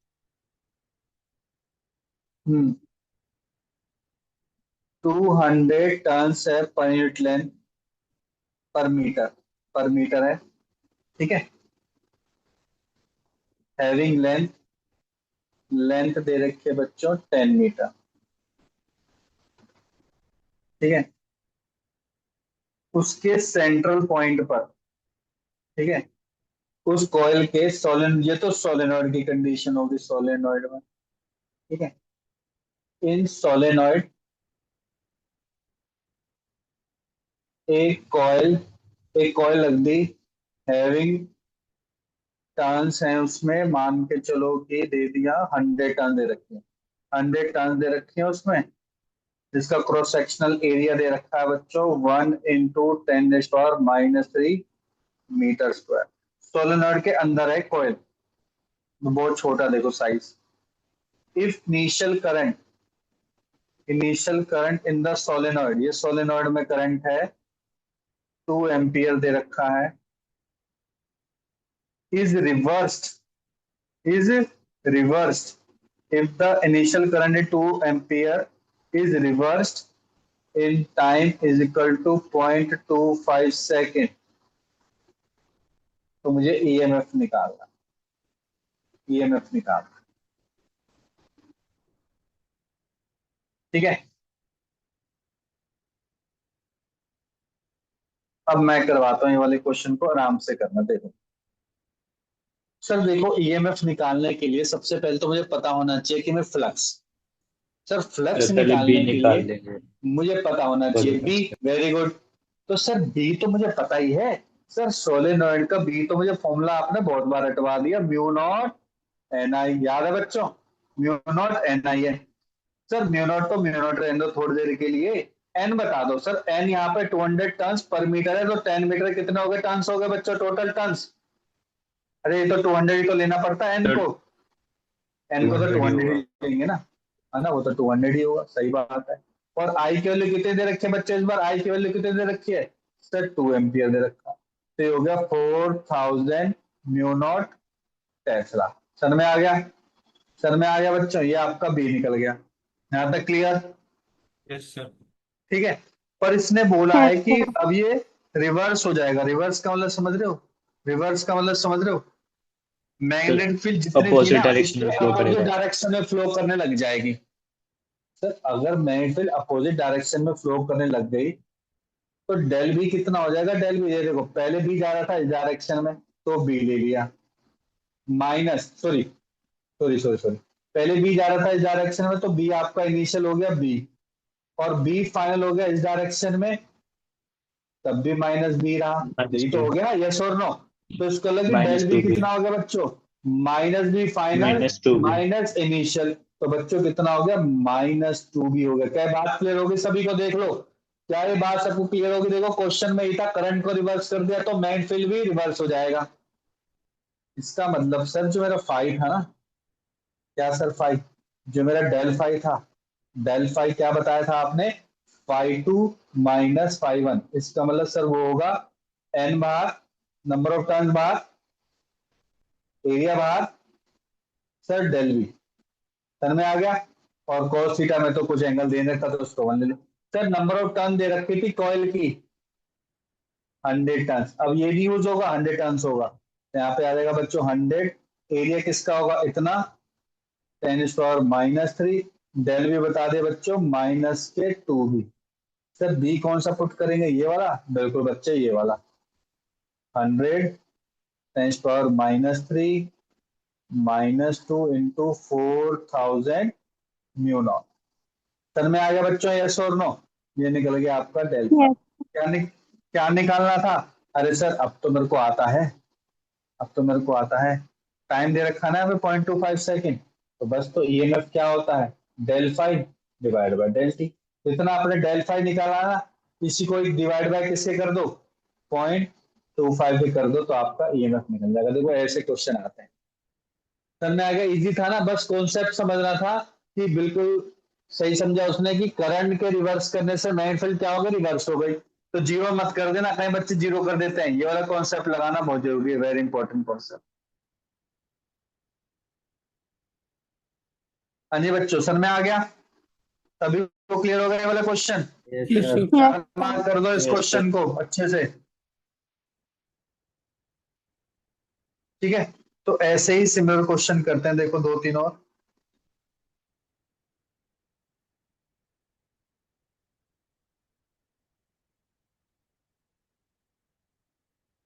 200 टर्न्स है पर यूनिट लेंथ पर मीटर है, ठीक है। हैविंग लेंथ दे रखी है बच्चों 10 मीटर, ठीक है। उसके सेंट्रल पॉइंट पर ठीक है, उस कॉइल के सोलेन, ये तो सोलेनॉइड की कंडीशन होगी सोलेनॉइड में। ठीक है, इन सोलेनॉइड एक कॉइल लग दी, हैविंग टर्न्स हैं उसमें, मान के चलो कि दे दिया 100 टर्न दे रखे हैं, 100 टर्न दे रखे हैं उसमें, जिसका क्रॉस सेक्शनल एरिया दे रखा है बच्चों 1 × 10⁻³ मीटर स्क्वायर। सोलेनॉइड के अंदर है कॉइल, बहुत छोटा देखो size. If initial current in the solenoid, ये सोलेनॉइड में करंट है 2 एम्पियर दे रखा है, is reversed if the initial current is 2 ampere is reversed in time is equal to 0.25 second, तो मुझे ईएमएफ निकालना, ठीक है। अब मैं करवाता हूँ ये वाले क्वेश्चन को, आराम से करना। देखो सर, देखो ईएमएफ निकालने के लिए सबसे पहले तो मुझे पता होना चाहिए कि मैं फ्लक्स, सर फ्लक्स पहले बी निकालने के निकाल लिए लेंगे। मुझे पता होना चाहिए बी। वेरी गुड, तो सर बी तो मुझे पता ही है। सर सोलेनॉइड का बी तो मुझे फॉर्मूला आपने बहुत बार रटवा दिया, म्यू नॉट एन आई, याद है बच्चों? म्यू नॉट एन आई है। सर म्यू नॉट तो म्यू नॉट रहने दो थोड़ी देर के लिए, एन बता दो। सर एन यहाँ पे 200 टन्स पर मीटर है, तो 10 मीटर कितने हो गए टन्स हो गए बच्चों, टोटल टन्स? अरे ये तो 200 ही तो लेना पड़ता है एन को, एन को तो 200 ही 200 ही होगा। लेंगे ना, है ना? वो तो 200 ही होगा, सही बात है। और आई की वैल्यू कितने दे रखे हैं बच्चे इस बार? आई की वैल्यू कितने दे रखी है सर? 2 एम्पियर दे रखा, तो ये हो गया 4000 म्यू नॉट टेस्ला। सर में आ गया, सर में आ गया बच्चों, ये आपका बी निकल गया। यहाँ तक क्लियर? Yes sir. ठीक है, पर इसने बोला Yes, है कि sir. अब ये रिवर्स हो जाएगा। रिवर्स का मतलब समझ रहे हो? रिवर्स का मतलब समझ रहे हो? तो मैग्नेटिक फील्ड जितनी थी अपोजिट ना, डायरेक्शन में इसके फ्लो अपोजिट करेगा। डायरेक्शन में फ्लो करने लग जाएगी। सर अगर मैग्नेटिक फील्ड अपोजिट डायरेक्शन में फ्लो करने लग गई, तो डेल बी कितना हो जाएगा? डेल बी, ये देखो पहले बी जा रहा था इस डायरेक्शन में, तो बी ले लिया, minus sorry sorry sorry sorry पहले बी जा रहा था इस डायरेक्शन में, तो बी आपका इनिशियल हो गया बी, और बी फाइनल हो गया इस डायरेक्शन में, तब भी माइनस बी रहा। माइनस यही तो टू। हो गया, यस और नो? तो इसको लगे del minus B two B. कितना हो गया बच्चों? Minus B final -2b। Minus initial, तो बच्चों कितना हो गया? -2b हो गया। क्या ये बात क्लियर होगी सभी को? देख लो, क्या ये बात सबको क्लियर होगी? देखो क्वेश्चन में ही था, करंट को रिवर्स कर दिया तो मैग्नेटिक फील्ड भी रिवर्स हो जाएगा। इसका मतलब सर जो मेरा फाई था ना, क्या सर फाई, जो मेरा डेल फाई था, डेल फाई क्या बताया था आपने? Phi 2 minus phi 1। इसका मतलब सर वो होगा N bar number of turn bar area bar sir del V. Turn में आ गया, और cos थीटा में तो कुछ एंगल देने था तो उसको 1 ले लो। सर नंबर ऑफ टर्न दे रखी थी कॉइल की 100 टर्न, अब ये भी यूज होगा 100 टर्न होगा, तो यहाँ पे आ जाएगा बच्चों 100। एरिया किसका होगा? इतना 10⁻³ डेल भी बता दे बच्चों -2b। सर बी कौन सा पुट करेंगे? ये वाला, बिल्कुल बच्चे ये वाला 100 10⁻³ -2 × 4000 म्यू नॉट। सर में आ गया बच्चों, यस और नो? ये निकल गया आपका डेल्टा। Yes. क्या निकालना था? अरे सर अब तो मेरे को आता है, टाइम दे रखा ना 0.25 सेकेंड, तो बस तो ईएमएफ क्या होता है? Del phi divide by del T. इतना आपने डेल फाई निकाला ना, इसी को डिवाइड बाय किसके कर दो? 0.25 पे कर दो, तो आपका ईएमएफ निकल जाएगा। देखो ऐसे क्वेश्चन आते हैं। समझ में आ गया? इजी था ना, बस कॉन्सेप्ट समझना था कि बिल्कुल सही समझा उसने कि करंट के रिवर्स करने से मैग्नेटिक फील्ड क्या हो गई? रिवर्स हो गई। तो जीरो मत कर देना, कई बच्चे जीरो कर देते हैं, ये वाला कॉन्सेप्ट लगाना बहुत जरूरी है, वेरी इंपॉर्टेंट कॉन्सेप्ट। हाँ जी बच्चों, समझ में आ गया? सभी को क्लियर हो गया ये वाला question? Yes Yes, sir. sir. Yes, mark sir. कर दो इस यस सर। क्वेश्चन को अच्छे से, ठीक है? तो ऐसे ही सिमिलर क्वेश्चन करते हैं, देखो दो तीन और।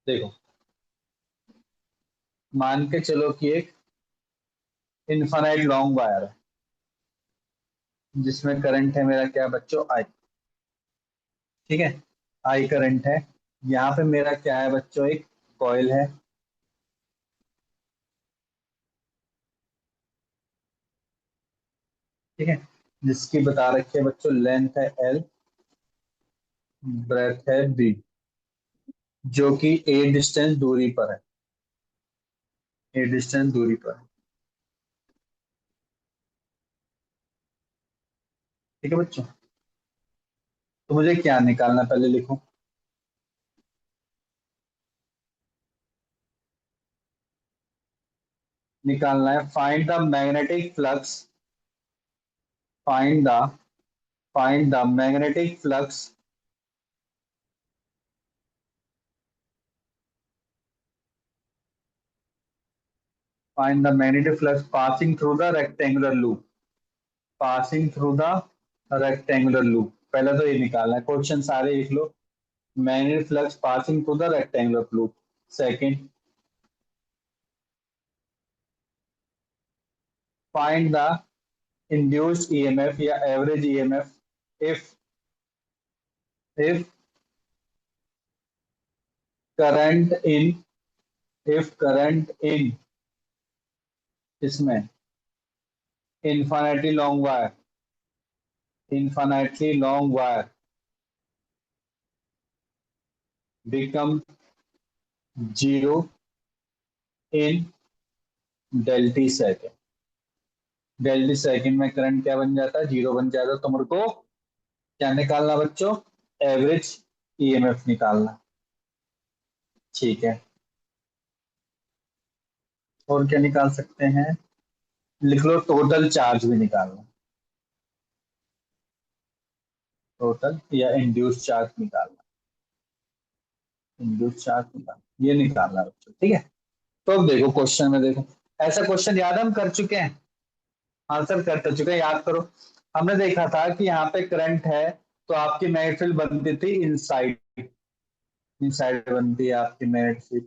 देखो मान के चलो कि एक इनफाइनाइट लॉन्ग वायर है जिसमें करंट है मेरा क्या बच्चों आई। ठीक है, आई करंट है। यहाँ पे मेरा क्या है बच्चों, एक कॉइल है। ठीक है, जिसकी बता रखी है बच्चों लेंथ है एल, ब्रेथ है बी, जो कि ए डिस्टेंस दूरी पर है, ए डिस्टेंस दूरी पर है। ठीक है बच्चों, तो मुझे क्या निकालना पहले लिखो। निकालना है find the magnetic flux, find the magnetic flux find the magnetic flux passing through the rectangular loop, passing through the rectangular loop। पहले तो ये निकालना है, क्वेश्चन सारे लिख लो। magnetic flux passing through the rectangular loop। Second, find the induced EMF या average EMF if current in इसमें infinitely long wire become zero in del t second. Del t second में करंट क्या बन जाता है, जीरो बन जाता है। तो मेरे को क्या निकालना बच्चों, एवरेज ईएमएफ निकालना। ठीक है, और क्या निकाल सकते हैं, लिख लो टोटल चार्ज भी निकालना, टोटल या इंड्यूस चार्ज निकालना, इंड्यूस चार्ज निकालना, ये निकालना बच्चों। ठीक है, तो अब देखो क्वेश्चन में, देखो ऐसा क्वेश्चन याद हम कर चुके हैं, आंसर कर चुके हैं, याद करो। हमने देखा था कि यहाँ पे करंट है तो आपकी मैग्नेटिक फील्ड बनती थी इनसाइड, इनसाइड बनती है आपकी मैग्नेटिक फील्ड।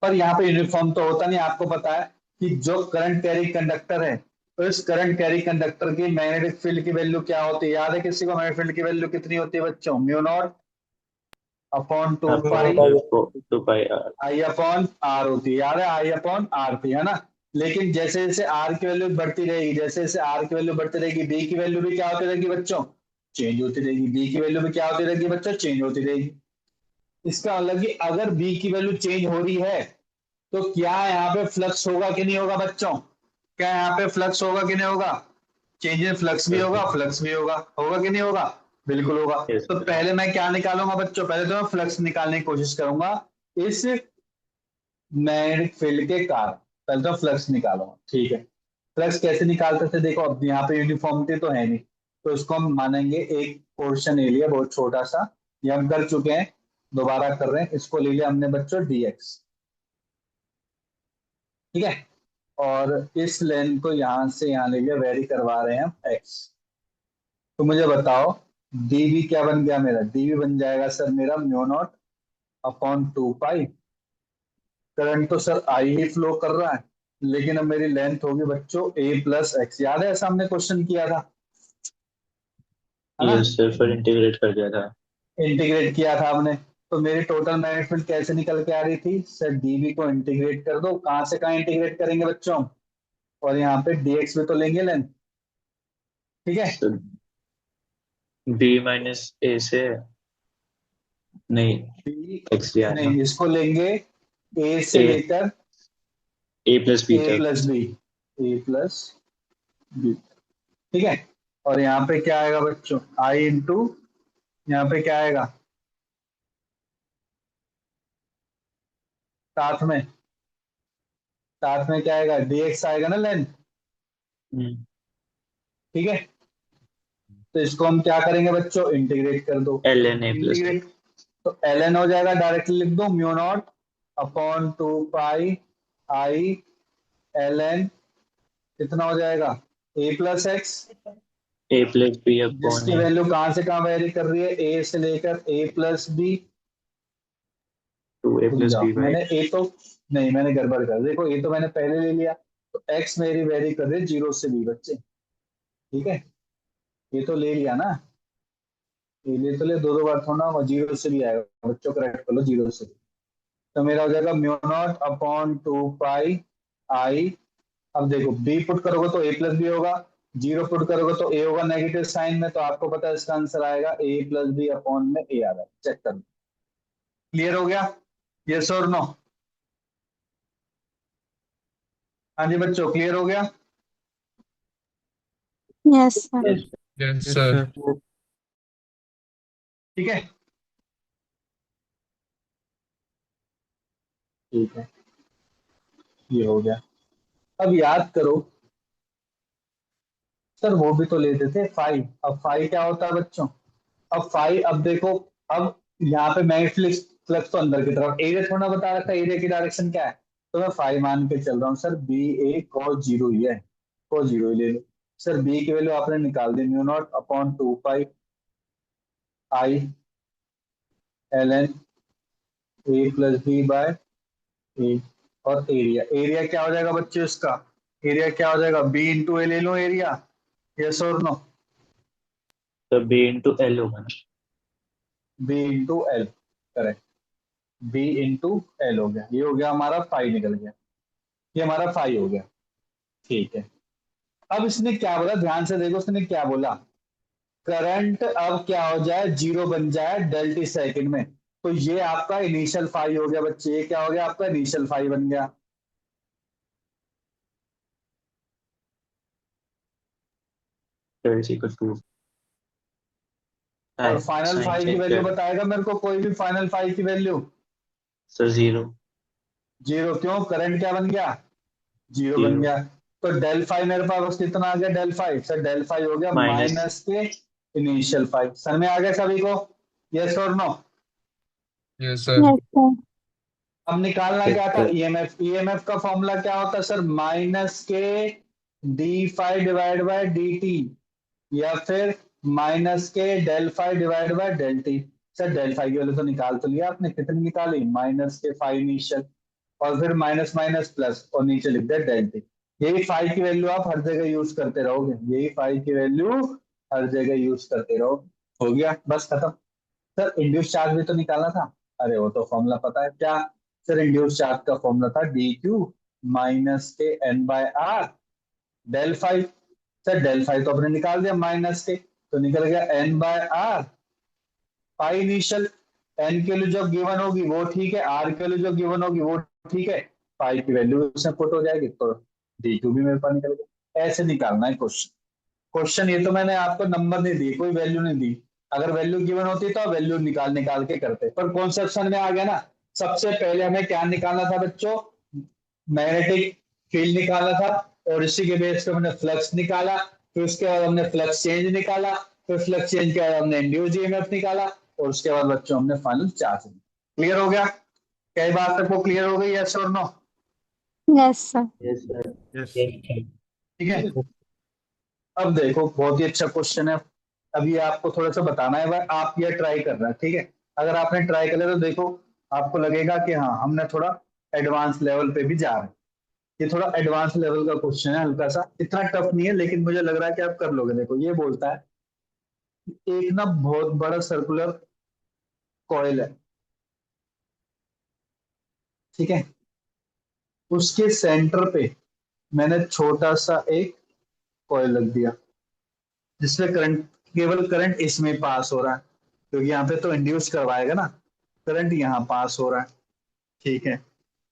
पर यहाँ पे यूनिफॉर्म तो होता नहीं, आपको पता है कि जो करंट कैरी कंडक्टर है, तो इस करंट कैरी कंडक्टर की मैग्नेटिक फील्ड की वैल्यू क्या होती है, याद है किसी को, मैग्नेटिक फील्ड की वैल्यू कितनी होती है बच्चों, mu naught upon 2 pi 2 pi r। I upon R होती है, याद है, आई अपॉन आर थी, है ना। लेकिन जैसे जैसे आर की वैल्यू बढ़ती रहेगी, जैसे जैसे आर की वैल्यू बढ़ती रहेगी, बी की वैल्यू भी क्या होती रहेगी बच्चों, चेंज होती रहेगी। बी की वैल्यू भी क्या होती रहेगी बच्चों, चेंज होती रहेगी। इसका मतलब कि अगर बी की वैल्यू चेंज हो रही है तो क्या यहाँ पे फ्लक्स होगा कि नहीं होगा बच्चों, क्या यहाँ पे फ्लक्स होगा कि नहीं होगा, चेंज इन फ्लक्स भी होगा, फ्लक्स भी होगा, होगा कि नहीं होगा, बिल्कुल होगा। Yes, तो sir. पहले मैं क्या निकालूंगा बच्चों, पहले तो मैं फ्लक्स निकालने की कोशिश करूंगा इस मैग्नेटिक फील्ड के कारण, पहले तो फ्लक्स निकालूंगा। ठीक है, फ्लक्स कैसे निकालते थे, देखो अब यहाँ पे यूनिफॉर्मिटी तो है नहीं, तो इसको हम मानेंगे एक पोर्शन एरिया बहुत छोटा सा, ये हम कर चुके हैं, दोबारा कर रहे हैं, इसको ले लिया हमने बच्चों dx। ठीक है, और इस लेंथ को यहां से यहां ले लिया, वेरी करवा रहे हैं हम x। तो मुझे बताओ dv क्या बन गया मेरा, dv बन जाएगा सर मेरा म्यू नॉट अपॉन 2 पाई, करंट तो सर आई ही फ्लो कर रहा है, लेकिन अब मेरी लेंथ होगी बच्चों a प्लस एक्स, याद है ऐसा हमने क्वेश्चन किया था, है ना, यस सर, फिर इंटीग्रेट कर दिया था। इंटीग्रेट किया था हमने। तो मेरी टोटल मैग्नेटिक फील्ड कैसे निकल के आ रही थी सर, dv को इंटीग्रेट कर दो, कहां से कहां इंटीग्रेट करेंगे बच्चों, और यहाँ पे dx भी तो लेंगे लेंथ। ठीक है, सर b माइनस a से, नहीं, x लिया है ना, नहीं इसको लेंगे a से a लेकर a प्लस b a तक। प्लस बी, ए प्लस बी। ठीक है, और यहाँ पे क्या आएगा बच्चों, आई इंटू, यहाँ पे क्या आएगा साथ में, साथ में क्या आएगा, dx आएगा ना लेंथ। हम्म, ठीक है, तो इसको हम क्या करेंगे बच्चों, इंटीग्रेट कर दो, ln a plus b। Integrate, तो ln हो जाएगा, डायरेक्टली लिख दो म्यू नॉट अपॉन 2 पाई आई ln, कितना हो जाएगा a plus x, a plus b upon जिसकी a। वैल्यू कहां से कहां वेरी कर रही है, a से लेकर a plus B, a plus B. ठीक है, और यहाँ पे क्या आएगा बच्चों, आई इंटू, यहाँ पे क्या आएगा साथ में, साथ में क्या आएगा dx, तो ln हो जाएगा डायरेक्टली लिख दो म्यू नॉट अपॉन 2 पाई आई ln, कितना हो जाएगा a प्लस एक्स, जिसकी वैल्यू कहां से कहां वेरी कर रही है, a से लेकर a प्लस बी, 2a रुक प्लस जाओ, b बाई मैंने ए तो नहीं, मैंने गड़बड़ कर, देखो ए तो मैंने पहले ले लिया, तो एक्स मेरी वेरी कर रही है 0 से b बच्चे, ठीक है, ये तो ले लिया ना, ये ले तो ले, दो दो बार थोड़ा होगा, 0 से भी आएगा बच्चों, करेक्ट कर लो 0 से भी। तो मेरा हो जाएगा म्यू नॉट अपॉन 2 पाई आई, अब देखो बी पुट करोगे तो ए प्लस बी होगा, 0 पुट करोगे तो ए होगा नेगेटिव साइन में, तो आपको पता है इसका आंसर आएगा ए प्लस बी अपॉन में ए आ रहा है, चेक कर लो। क्लियर हो गया, यस और नो? हाँ जी बच्चों, क्लियर हो गया? Yes, sir. yes, yes yes sir. Sir. ठीक है, ठीक है, ये हो गया। अब याद करो सर, वो भी तो लेते थे फाइव, अब फाइव क्या होता है बच्चों? अब फाइव, अब देखो, अब यहाँ पे मैग्नेटिक फ्लक्स तो अंदर की तरफ, एरिया थोड़ा बता रखा है, एरिया की डायरेक्शन क्या है, तो मैं फाइव मान के चल रहा हूँ सर, बी ए cos 0 ही है, cos 0 ही ले लो सर। बी की वैल्यू आपने निकाल दी, mu naught upon 2 pi I L N A plus B by A, और एरिया, एरिया क्या हो जाएगा बच्चों इसका? एरिया क्या हो जाएगा? बी इंटू ए ले लो एरिया, यस और नो? तो b इंटू एल होगा ना। B into L, correct, B into L हो गया, ये हो गया हमारा फाइव निकल गया, ये हमारा फाइव हो गया, ठीक है। अब इसने क्या बोला, ध्यान से देखो, इसने क्या बोला, करंट अब क्या हो जाए, 0 बन जाए डेल्टी सेकंड में, तो ये आपका इनिशियल फाइव हो गया बच्चे, ये क्या हो गया आपका इनिशियल फाइव बन गया। तो इज इक्वल टू और फाइनल साइन फाइव की चेंज वैल्यू कर बताएगा मेरे को कोई भी, फाइनल फाइव की वैल्यू? सर 0। 0, क्यों? करंट क्या बन गया? 0 बन 0 गया। तो डेल फाइव मेरे पास बस कितना आ गया, del five sir, del five हो गया माइनस। माइनस के इनिशियल फाइव, सर में आ गया सभी को, यस और no? Yes sir. Yes, sir. अब निकालना क्या था, तो ईएमएफ, ईएमएफ का फॉर्मूला क्या होता है सर, माइनस के D five divide by D T, या फिर माइनस के del five divide by del T. Sir del five की वैल्यू तो निकाल तो लिया आपने, कितनी निकाली, माइनस के फाइव इनिशियल, और फिर माइनस माइनस प्लस, और नीचे लिख दिया डेल टी। यही फाइव की वैल्यू आप हर जगह यूज करते रहोगे, यही फाइव की वैल्यू हर जगह यूज करते रहो, हो गया बस खत्म। सर इंड्यूस चार्ज भी तो निकालना था, अरे वो तो फॉर्मूला पता है क्या? सर इंड्यूस चार्ज का फॉर्मूला था डी क्यू माइनस के N by R del five. Sir del five तो आपने निकाल दिया माइनस के, तो निकल गया N by R pi initial, N के लिए जो गिवन होगी वो ठीक है, आर के लिए जो गिवन होगी वो ठीक है, पाई की वैल्यू उसमें पुट हो जाएगी, तो डी क्यू भी मेरे पास निकल गया। ऐसे निकालना है क्वेश्चन, क्वेश्चन ये तो मैंने आपको नंबर नहीं दी, कोई वैल्यू नहीं दी, अगर वैल्यू गिवन होती तो वैल्यू निकाल निकाल के करते, पर कॉन्सेप्शन में आ गया ना। सबसे पहले हमें क्या निकालना था बच्चों, मैग्नेटिक फील्ड निकालना था, और इसी के बेस पे हमने फ्लक्स निकाला, फिर उसके बाद हमने फ्लक्स चेंज निकाला, फिर फ्लक्स चेंज के बाद हमने इंड्यूस्ड ईएमएफ निकाला, और उसके बाद बच्चों हमने फाइनल चार्ज। क्लियर हो गया? कई बात तक वो क्लियर हो गई, यस और no? Yes, sir. yes sir, yes. ठीक है, अब देखो बहुत ही अच्छा क्वेश्चन है, अभी आपको थोड़ा सा बताना है भाई, आप ये ट्राई करना है, ठीक है? अगर आपने ट्राई कर लिया तो देखो आपको लगेगा कि हाँ हमने थोड़ा एडवांस लेवल पे भी जा रहे हैं, ये थोड़ा एडवांस लेवल का क्वेश्चन है, हल्का सा, इतना टफ नहीं है, लेकिन मुझे लग रहा है कि आप कर लोगे। देखो ये बोलता है एक ना बहुत बड़ा सर्कुलर कॉइल है, ठीक है, उसके सेंटर पे मैंने छोटा सा एक कॉइल रख दिया, जिसमें करंट, केवल करंट इसमें पास हो रहा है, क्योंकि यहाँ पे तो इंड्यूस करवाएगा ना, करंट यहाँ पास हो रहा है, ठीक है।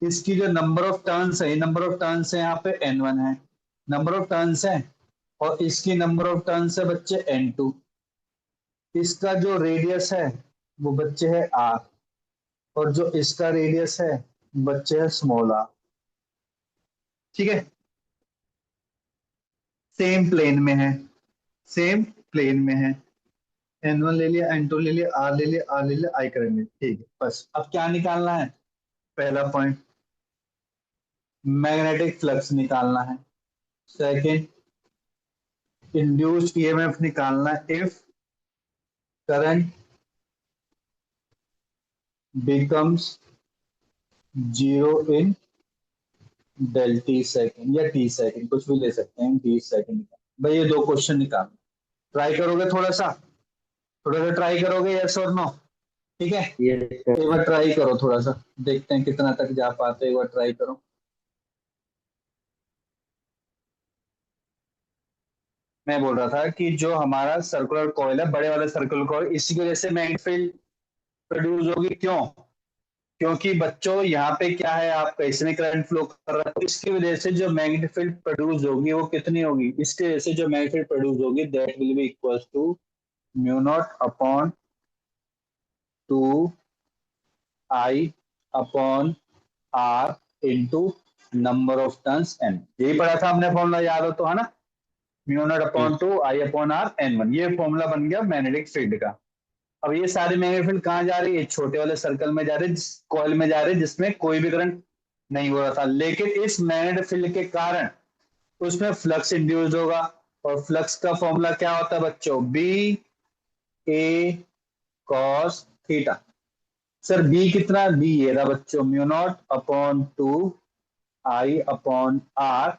इसकी जो नंबर ऑफ टर्न्स है, नंबर ऑफ टर्न्स है यहाँ पे N1 है, नंबर ऑफ टर्न्स है, और इसकी नंबर ऑफ टर्न्स है बच्चे N2, इसका जो रेडियस है वो बच्चे है R, और जो इसका रेडियस है बच्चे है स्मॉल r, ठीक है, सेम प्लेन में है, सेम प्लेन में है, N1 ले लिया, N2 ले लिया, R ले लिया, R ले लिया, I करेंगे, ठीक है। बस अब क्या निकालना है, पहला पॉइंट मैग्नेटिक फ्लक्स निकालना है, सेकंड इंड्यूस्ड ईएमएफ निकालना है if current becomes zero in del T second या टी सेकेंड, कुछ भी ले सकते हैं, टी सेकेंड का। भाई ये दो क्वेश्चन निकाल, ट्राई करोगे थोड़ा सा ट्राई करोगे, यस और नो? ठीक है, यस एक सर। बार ट्राई करो, थोड़ा सा देखते हैं कितना तक जा पाते हो, एक बार ट्राई करो। मैं बोल रहा था कि जो हमारा सर्कुलर कॉइल है, बड़े वाले सर्कुलर कॉइल, इसी की वजह से मैग्नेटिक फील्ड प्रोड्यूस होगी। क्यों? क्योंकि बच्चों यहाँ पे क्या है, आपका इसमें करंट फ्लो कर रहा है, तो इसकी वजह से जो मैग्नेटिक फील्ड प्रोड्यूस होगी वो कितनी होगी? इसकी वजह से जो मैग्नेटिक फील्ड प्रोड्यूस होगी that will be equal to mu naught upon 2 I upon R into number of turns N. यही पढ़ा था हमने, फॉर्मूला याद हो तो, है ना? Mu naught upon 2 I upon R N1, ये फॉर्मूला बन गया मैग्नेटिक फील्ड का। अब ये सारी मैग्नेटिक फील्ड कहाँ जा रही है? छोटे वाले सर्कल में जा रही है, कॉइल में जा रही है, जिसमें कोई भी करंट नहीं हो रहा था, लेकिन इस मैग्नेटिक फील्ड के कारण उसमें फ्लक्स इंड्यूस होगा। और फ्लक्स का फॉर्मूला क्या होता है बच्चों? B A cos theta. Sir B कितना? बी ये रहा बच्चों, mu naught upon 2 I upon R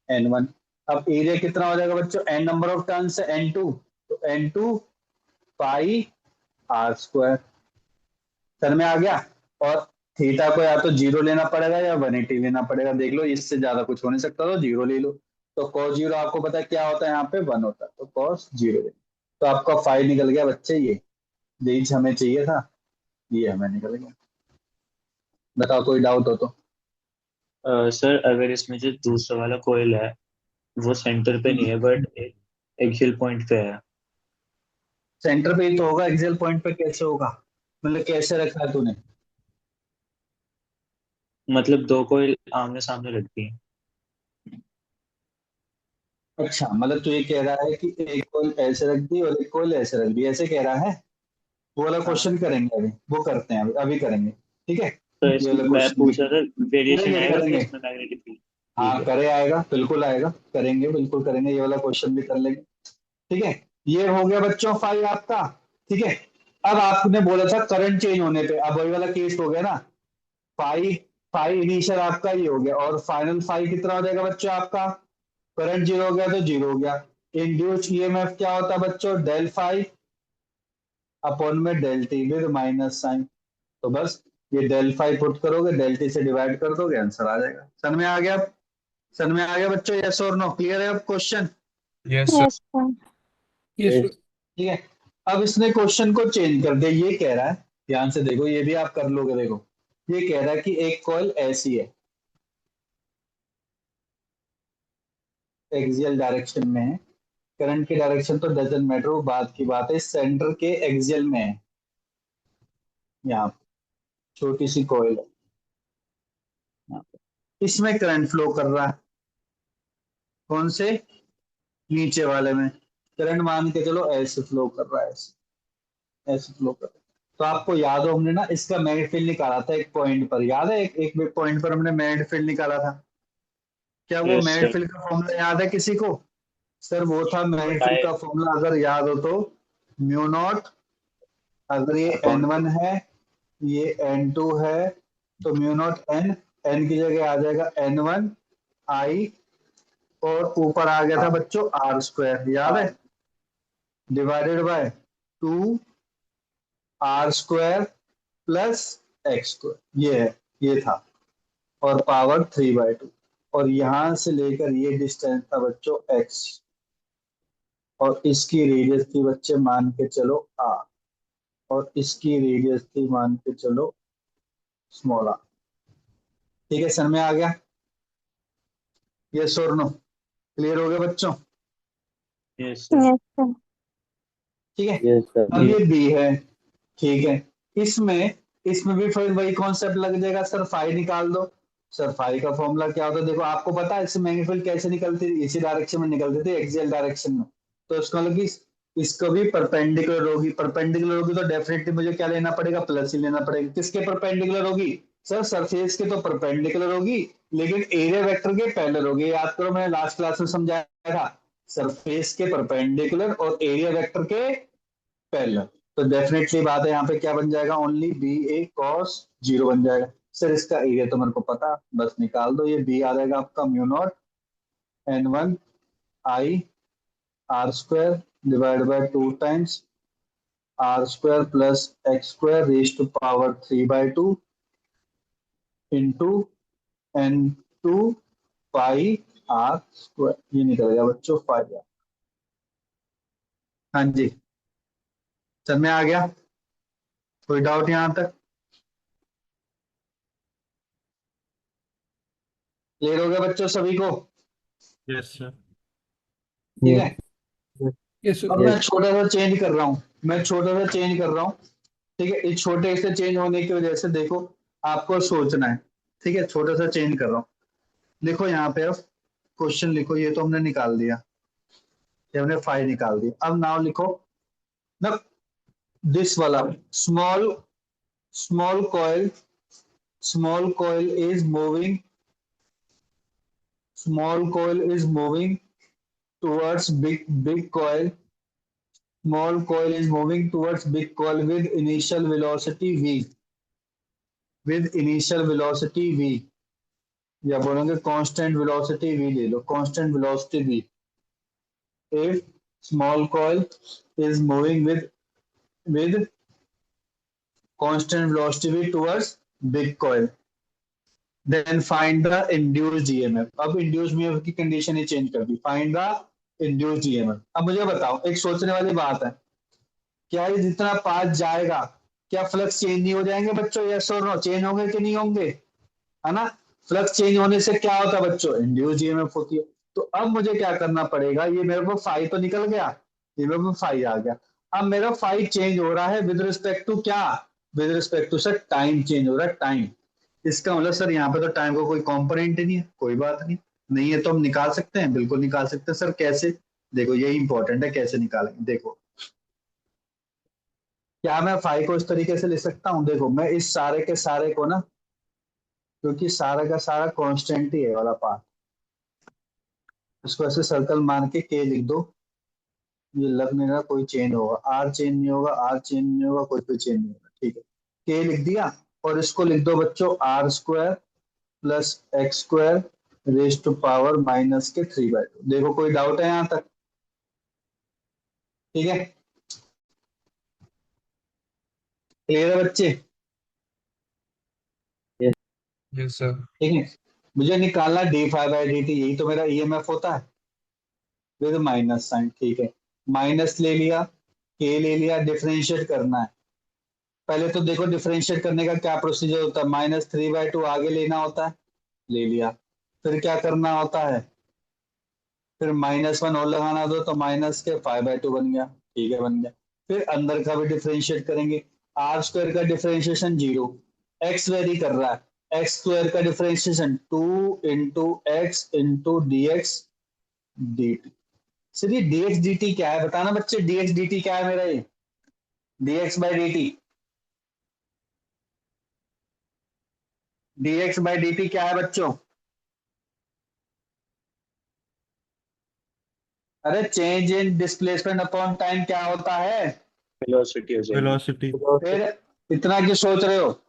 N1। अब एरिया कितना हो जाएगा बच्चों? n नंबर ऑफ टर्न्स है, N2, तो N2 pi are square. Sir में आ गया। और थीटा को या तो जीरो लेना पड़ेगा या 180 लेना पड़ेगा, देख लो, इससे ज्यादा कुछ हो नहीं सकता, तो जीरो ले लो। तो cos जीरो आपको पता है क्या होता है, यहाँ पे 1 होता है, तो cos जीरो ले लो। तो आपका 5 निकल गया बच्चे, ये यही हमें चाहिए था, ये हमें निकल गया। बताओ कोई डाउट हो तो। सर अगर इसमें जो दूसरा वाला कोयल है वो सेंटर पे नहीं है बट एक्सियल पॉइंट पे है। सेंटर पे ही तो होगा, एक्सियल पॉइंट पे कैसे होगा? मतलब कैसे रखा है तूने? मतलब दो कोयल आमने सामने रखती हैं। अच्छा, मतलब तू ये कह रहा है कि एक कोल ऐसे रख दी और एक कोल ऐसे रख दी, ऐसे कह रहा है? वो वाला हाँ, क्वेश्चन करेंगे अभी, वो करते हैं, अभी करेंगे, ठीक है? तो ये वाला मैं क्वेश्चन भी पूछ रहा था वेरिएशन करेंगे आएगा क्या करेंगे। इसमें मैग्नेटिक फील्ड? ठीक हाँ है। करे, आएगा, बिल्कुल आएगा, करेंगे, बिल्कुल करेंगे, ये वाला क्वेश्चन भी कर लेंगे। ठीक है, ये हो गया बच्चों 5 आपका। ठीक है, अब आपने बोला था करंट चेंज होने पे, अब वही वाला केस हो गया ना। 5 5 इनिशियल आपका ये हो गया, और फाइनल 5 कितना हो जाएगा बच्चों आपका? करंट जीरो हो गया तो जीरो हो गया। इंड्यूस्ड ईएमएफ क्या होता है बच्चों? डेल 5 अपॉन में del T with minus sign. तो बस ये डेल 5 पुट करोगे, डेल टी से डिवाइड कर दोगे, आंसर आ जाएगा। सन में आ गया? सन में आ गया बच्चों, यस और नो? क्लियर है अब question? Yes, sir. Yes, sir. Yes yes ठीक है, अब इसने क्वेश्चन को चेंज कर दिया, ये कह रहा है, ध्यान से देखो, ये भी आप कर लोगे, देखो ये कह रहा है कि एक कॉइल ऐसी है, एक्सियल डायरेक्शन में है, करंट की डायरेक्शन तो डजंट मैटर, वो बात की बात है, सेंटर के एक्सियल में है, यहाँ पे छोटी सी कॉइल है, यहाँ पे। इसमें करंट फ्लो कर रहा है, कौन से? नीचे वाले में। करंट मान के चलो ऐसे फ्लो कर रहा है, ऐसे ऐसे फ्लो कर रहा है। तो आपको याद हो, हमने ना इसका मैग्नेटिक फील्ड निकाला था एक पॉइंट पर, याद है? एक एक पॉइंट पर हमने मैग्नेटिक फील्ड निकाला था। क्या वो यस मैग्नेटिक सर। फील्ड का फॉर्मूला याद है किसी को? सर वो था मैग्नेटिक फील्ड बाय का फॉर्मूला, अगर याद हो तो, म्यू नॉट, अगर ये अपॉन N1 है, ये N2 है, तो म्यू नॉट N, N की जगह आ जाएगा N1 I, और ऊपर आ गया था बच्चों आर स्क्वायर, याद है? R. Divided by 2 R square plus X square, ये है, ये था, और पावर 3/2। और यहां से लेकर ये डिस्टेंस था बच्चों x, और इसकी रेडियस थी बच्चे मान के चलो r, और इसकी रेडियस थी मान के चलो स्मॉल r। ठीक है, सर में आ गया? यस और नो? क्लियर हो गया बच्चों? Yes sir. Yes, sir. ठीक है, यस अब सर। ये b है, ठीक है, इसमें इसमें भी फिर वही कॉन्सेप्ट लग जाएगा, सर फाई निकाल दो। सर फाई का फॉर्मूला क्या होता है? देखो आपको पता है इससे मैग्नेटिक फील्ड कैसे निकलती थी, इसी डायरेक्शन में निकलती थी, एक्सियल डायरेक्शन में। तो इसका मतलब कि इसको भी परपेंडिकुलर होगी, परपेंडिकुलर होगी तो डेफिनेटली मुझे क्या लेना पड़ेगा? प्लस ही लेना पड़ेगा। किसके परपेंडिकुलर होगी? सर सरफेस के तो परपेंडिकुलर होगी, लेकिन एरिया वेक्टर के पैरेलल होगी। याद करो, मैंने लास्ट क्लास में समझाया था, सरफेस के परपेंडिकुलर और एरिया वेक्टर के पैरेलल। तो डेफिनेटली बात है, यहाँ पे क्या बन जाएगा? Only B A cos zero बन जाएगा। सर इसका एरिया तो मेरे को पता, बस निकाल दो। ये बी आ जाएगा आपका mu naught N1 I R square divide by 2 times R square plus X square raise to power 3/2 into N2 pi R square. ये निकलेगा बच्चों 5R। हाँ जी सर मैं आ गया, कोई डाउट यहाँ तक? क्लियर हो गया बच्चों सभी को? Yes sir. ठीक है। Yes, sir. अब मैं छोटा सा चेंज कर रहा हूँ, ठीक है। इस छोटे से चेंज होने की वजह से देखो आपको सोचना है, ठीक है। छोटा सा चेंज कर रहा हूँ, देखो यहाँ पे अब क्वेश्चन लिखो। ये तो हमने निकाल दिया, ये हमने 5 निकाल दिया। अब नाउ लिखो ना दिस वाला small small coil is moving towards big coil. Small coil is moving towards big coil with initial velocity v, या बोलोगे कांस्टेंट वेलोसिटी v ले लो, constant velocity v। if small coil is moving with constant velocity v towards big coil, then find the induced EMF। अब induced EMF की condition ही change कर दी, find the induced EMF। अब मुझे बताओ, एक सोचने वाली बात है, क्या ये जितना पाथ जाएगा क्या फ्लक्स चेंज नहीं हो जाएंगे बच्चों? यस और नो, चेंज होंगे कि नहीं होंगे? है ना। फ्लक्स चेंज होने से क्या होता है बच्चों? इंड्यूस ईएमएफ होती है। तो अब मुझे क्या करना पड़ेगा, ये मेरे को फाई तो निकल गया, ये मेरे को फाई आ गया। अब मेरा फाई चेंज हो रहा है विद रिस्पेक्ट टू क्या? With respect to sir time change हो रहा है, टाइम। इसका मतलब सर यहाँ पे तो टाइम का कोई कॉम्पोनेंट ही नहीं है। कोई बात नहीं, नहीं है तो हम निकाल सकते हैं, बिल्कुल निकाल सकते हैं। सर कैसे? देखो यही इंपॉर्टेंट है, कैसे निकालेंगे। देखो क्या मैं फाई को इस तरीके से लिख सकता हूँ? देखो मैं इस सारे के सारे को ना, क्योंकि सारा का सारा कांस्टेंट ही है वाला पार्ट, इसको ऐसे सर्कल मान के के लिख दो। ये लग नहीं रहा कोई चेंज होगा, आर चेंज नहीं होगा, आर चेंज नहीं होगा, कोई चेंज नहीं होगा, ठीक है। के लिख दिया और इसको लिख दो बच्चों R square plus X square raise to power minus के 3/2। देखो कोई डाउट है यहाँ तक? ठीक है, क्लियर है बच्चे? Yes, sir. ठीक है, मुझे निकालना d5/dt, यही तो मेरा ईएमएफ होता है विद माइनस साइन। ठीक है, माइनस ले लिया, के ले लिया, डिफरेंशिएट करना है। पहले तो देखो डिफरेंशिएट करने का क्या प्रोसीजर होता है, -3/2 आगे लेना होता है, ले लिया। फिर क्या करना होता है, फिर -1 और लगाना दो तो माइनस के 5/2 बन गया। ठीक है, बन गया। फिर अंदर का भी डिफरेंशिएट करेंगे, आर स्क्वायर का डिफरेंशिएशन 0, एक्स वेरी कर रहा है, एक्स स्क्वायर का differentiation 2 into x into D x D T. Sir ये dx dt क्या है बताना बच्चे, dx dt क्या है मेरा? ये dx/dt क्या है बच्चों? अरे change in displacement upon time क्या होता है? वेलोसिटी हो जाएगी। वेलोसिटी। फिर इतना क्यों सोच रहे हो?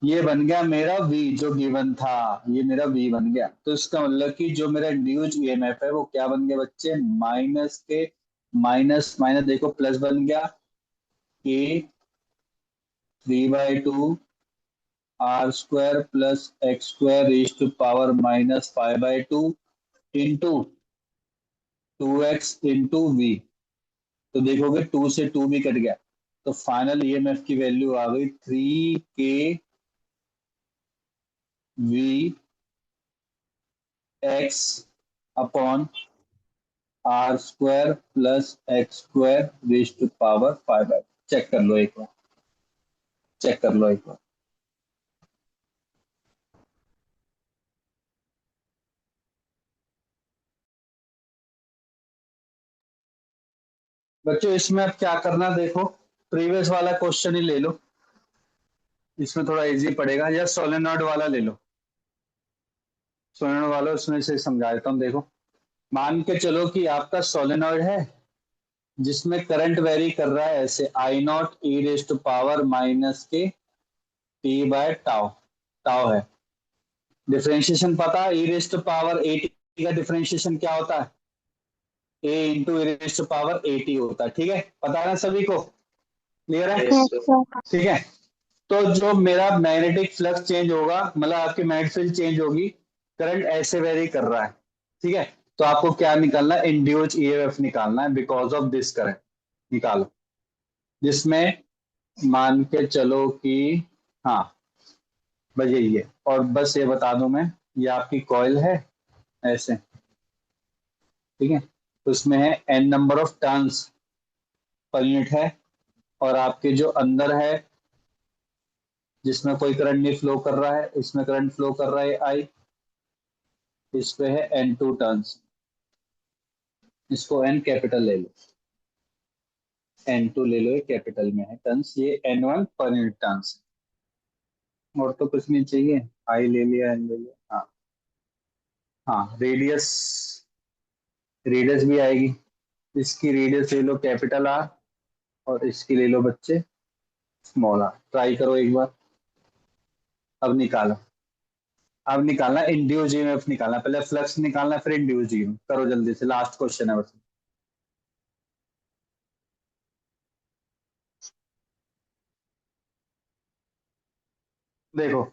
ये बन गया मेरा v जो गिवन था, ये मेरा v बन गया। तो इसका मतलब कि जो मेरा इंड्यूस्ड ईएमएफ है वो क्या बन गया बच्चे? माइनस के माइनस माइनस देखो प्लस बन गया K 3/2 R square plus X square raise to power -5/2 into 2x into V. तो देखोगे 2 से 2 भी कट गया, तो फाइनल ईएमएफ की वैल्यू आ गई 3k V X upon R square plus X square raise to power 5/2। Check कर लो एक बार, चेक कर लो एक बार। बच्चों इसमें अब क्या करना, देखो प्रीवियस वाला क्वेश्चन ही ले लो, इसमें थोड़ा इजी पड़ेगा, या सोलेनॉइड वाला ले लो। सोलेनॉइड वाला उसमें से समझा देता हूँ। देखो मान के चलो कि आपका सोलेनॉइड है जिसमें करंट वेरी कर रहा है ऐसे I0 e raise to power minus के t/τ। टाउ है। डिफरेंशिएशन पता है, e raise to power at का डिफरेंशिएशन क्या होता है? a into e raise to power at होता है। ठीक है, पता है ना सभी को? क्लियर है? Yes, Yes, sir. sir. ठीक है, तो जो मेरा मैग्नेटिक फ्लक्स चेंज होगा, मतलब आपकी मैग्नेटिक फील्ड चेंज होगी, करंट ऐसे वेरी कर रहा है। ठीक है, तो आपको क्या निकालना है? इंड्यूस्ड ईएमएफ निकालना है बिकॉज ऑफ दिस करंट। निकालो, जिसमें मान के चलो कि हाँ बस यही है। और बस ये बता दूं मैं, ये आपकी कॉइल है ऐसे, ठीक है, तो उसमें है n number of turns per unit है, और आपके जो अंदर है जिसमें कोई करंट नहीं फ्लो कर रहा है, इसमें करंट फ्लो कर रहा है आई, इस पे है n2 टर्न्स, इसको n कैपिटल ले लो, n2 ले लो, ये कैपिटल में है टर्न्स, ये n1 पर यूनिट टर्न्स, और तो कुछ नहीं चाहिए, आई ले लिया, n ले लिया। हाँ हाँ, रेडियस, रेडियस भी आएगी, इसकी रेडियस ले लो कैपिटल आर, और इसकी ले लो बच्चे स्मॉल आर। ट्राई करो एक बार, अब निकालो। अब निकालना इंड्यूस्ड ईएमएफ निकालना, पहले फ्लक्स निकालना फिर इंड्यूस्ड ईएमएफ। करो जल्दी से, लास्ट क्वेश्चन है बस। देखो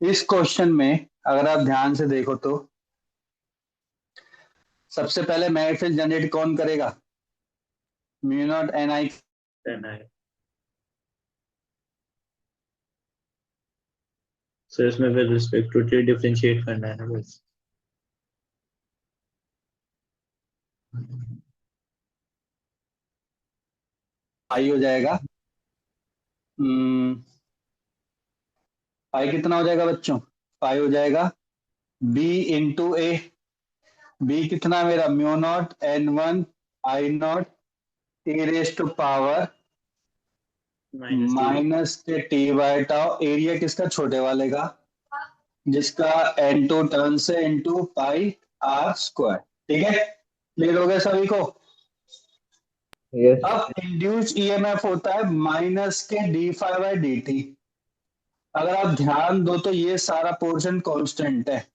इस क्वेश्चन में अगर आप ध्यान से देखो तो सबसे पहले मैग्नेटिक फील्ड जनरेट कौन करेगा? Mu not an I. Then I. So इसमें with respect to t differentiate करना है ना बस. आई हो जाएगा, पाई कितना हो जाएगा बच्चों? पाई हो जाएगा बी इंटू ए। बी कितना मेरा? म्यू नॉट एन1 I naught T raise to power Minus t. Minus के टी बाय टाउ। एरिया किसका? छोटे वाले का, जिसका n2 टर्न से इंटू पाई आर स्क्वायर। ठीक है, क्लियर हो गया सभी को? यस अब इंड्यूस्ड ईएमएफ होता है माइनस के D phi by D T. अगर आप ध्यान दो तो ये सारा पोर्शन कांस्टेंट है,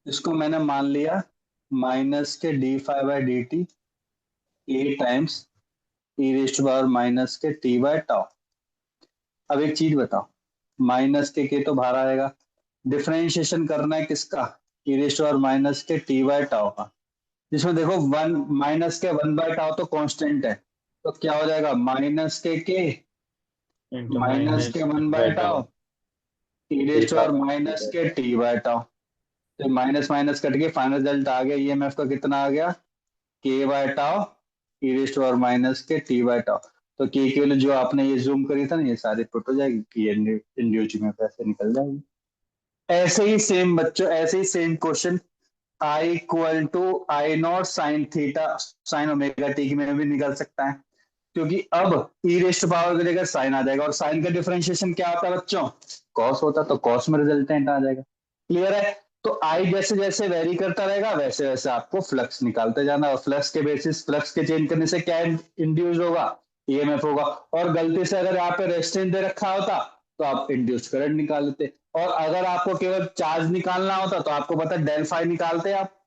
इसको मैंने मान लिया माइनस के D phi by D T A times E raise to power minus के टी बाय टाउ। अब एक चीज बताओ, माइनस के तो बाहर आएगा, डिफरेंशिएशन करना है किसका? E raise to power minus के टी बाय टाउ का, जिसमें देखो वन माइनस के वन बाय टाउ तो कांस्टेंट है, तो क्या हो जाएगा? माइनस के Into माइनस के one by tau E raise to power minus के टी बाय टाउ। तो माइनस माइनस कट के फाइनल रिजल्ट आ गया ईएमएफ का, कितना आ गया? K by tau E raise to power minus के टी बाय टाउ। तो के की वैल्यू जो आपने ये जूम करी था ना, ये सारी पुट हो जाएगी, कि इंड्यूस्ड में पैसे निकल जाएगी। ऐसे ही सेम बच्चों, ऐसे ही same question I equal to I naught sine theta sine omega T की में भी निकल सकता है, क्योंकि अब ई रेज़ टू पावर की जगह साइन आ जाएगा, और साइन का डिफरेंशिएशन क्या होता है बच्चों? कॉस होता, तो कॉस में रिजल्टेंट आ जाएगा। क्लियर है? तो आई जैसे जैसे वेरी करता रहेगा वैसे वैसे आपको फ्लक्स निकालते जाना, और फ्लक्स के बेसिस, फ्लक्स के चेंज करने से क्या इंड्यूस होगा? ईएमएफ होगा। और गलती से अगर यहाँ पे रेजिस्टेंस दे रखा होता तो आप इंड्यूस्ड करंट निकाल लेते, और अगर आपको केवल चार्ज निकालना होता तो आपको पता डेल फाई निकालते, आप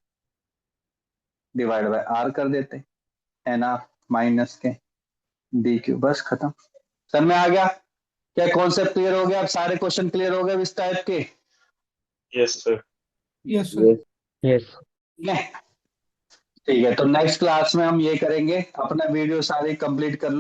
डिवाइड बाय आर कर देते, एन आर माइनस के डी क्यू, बस खत्म। सर में आ गया? क्या कॉन्सेप्ट क्लियर हो गया? अब सारे क्वेश्चन क्लियर हो गए इस टाइप के? Yes, sir. Yes, sir. Yes ठीक है, तो नेक्स्ट क्लास में हम ये करेंगे, अपना वीडियो सारे कंप्लीट कर लो।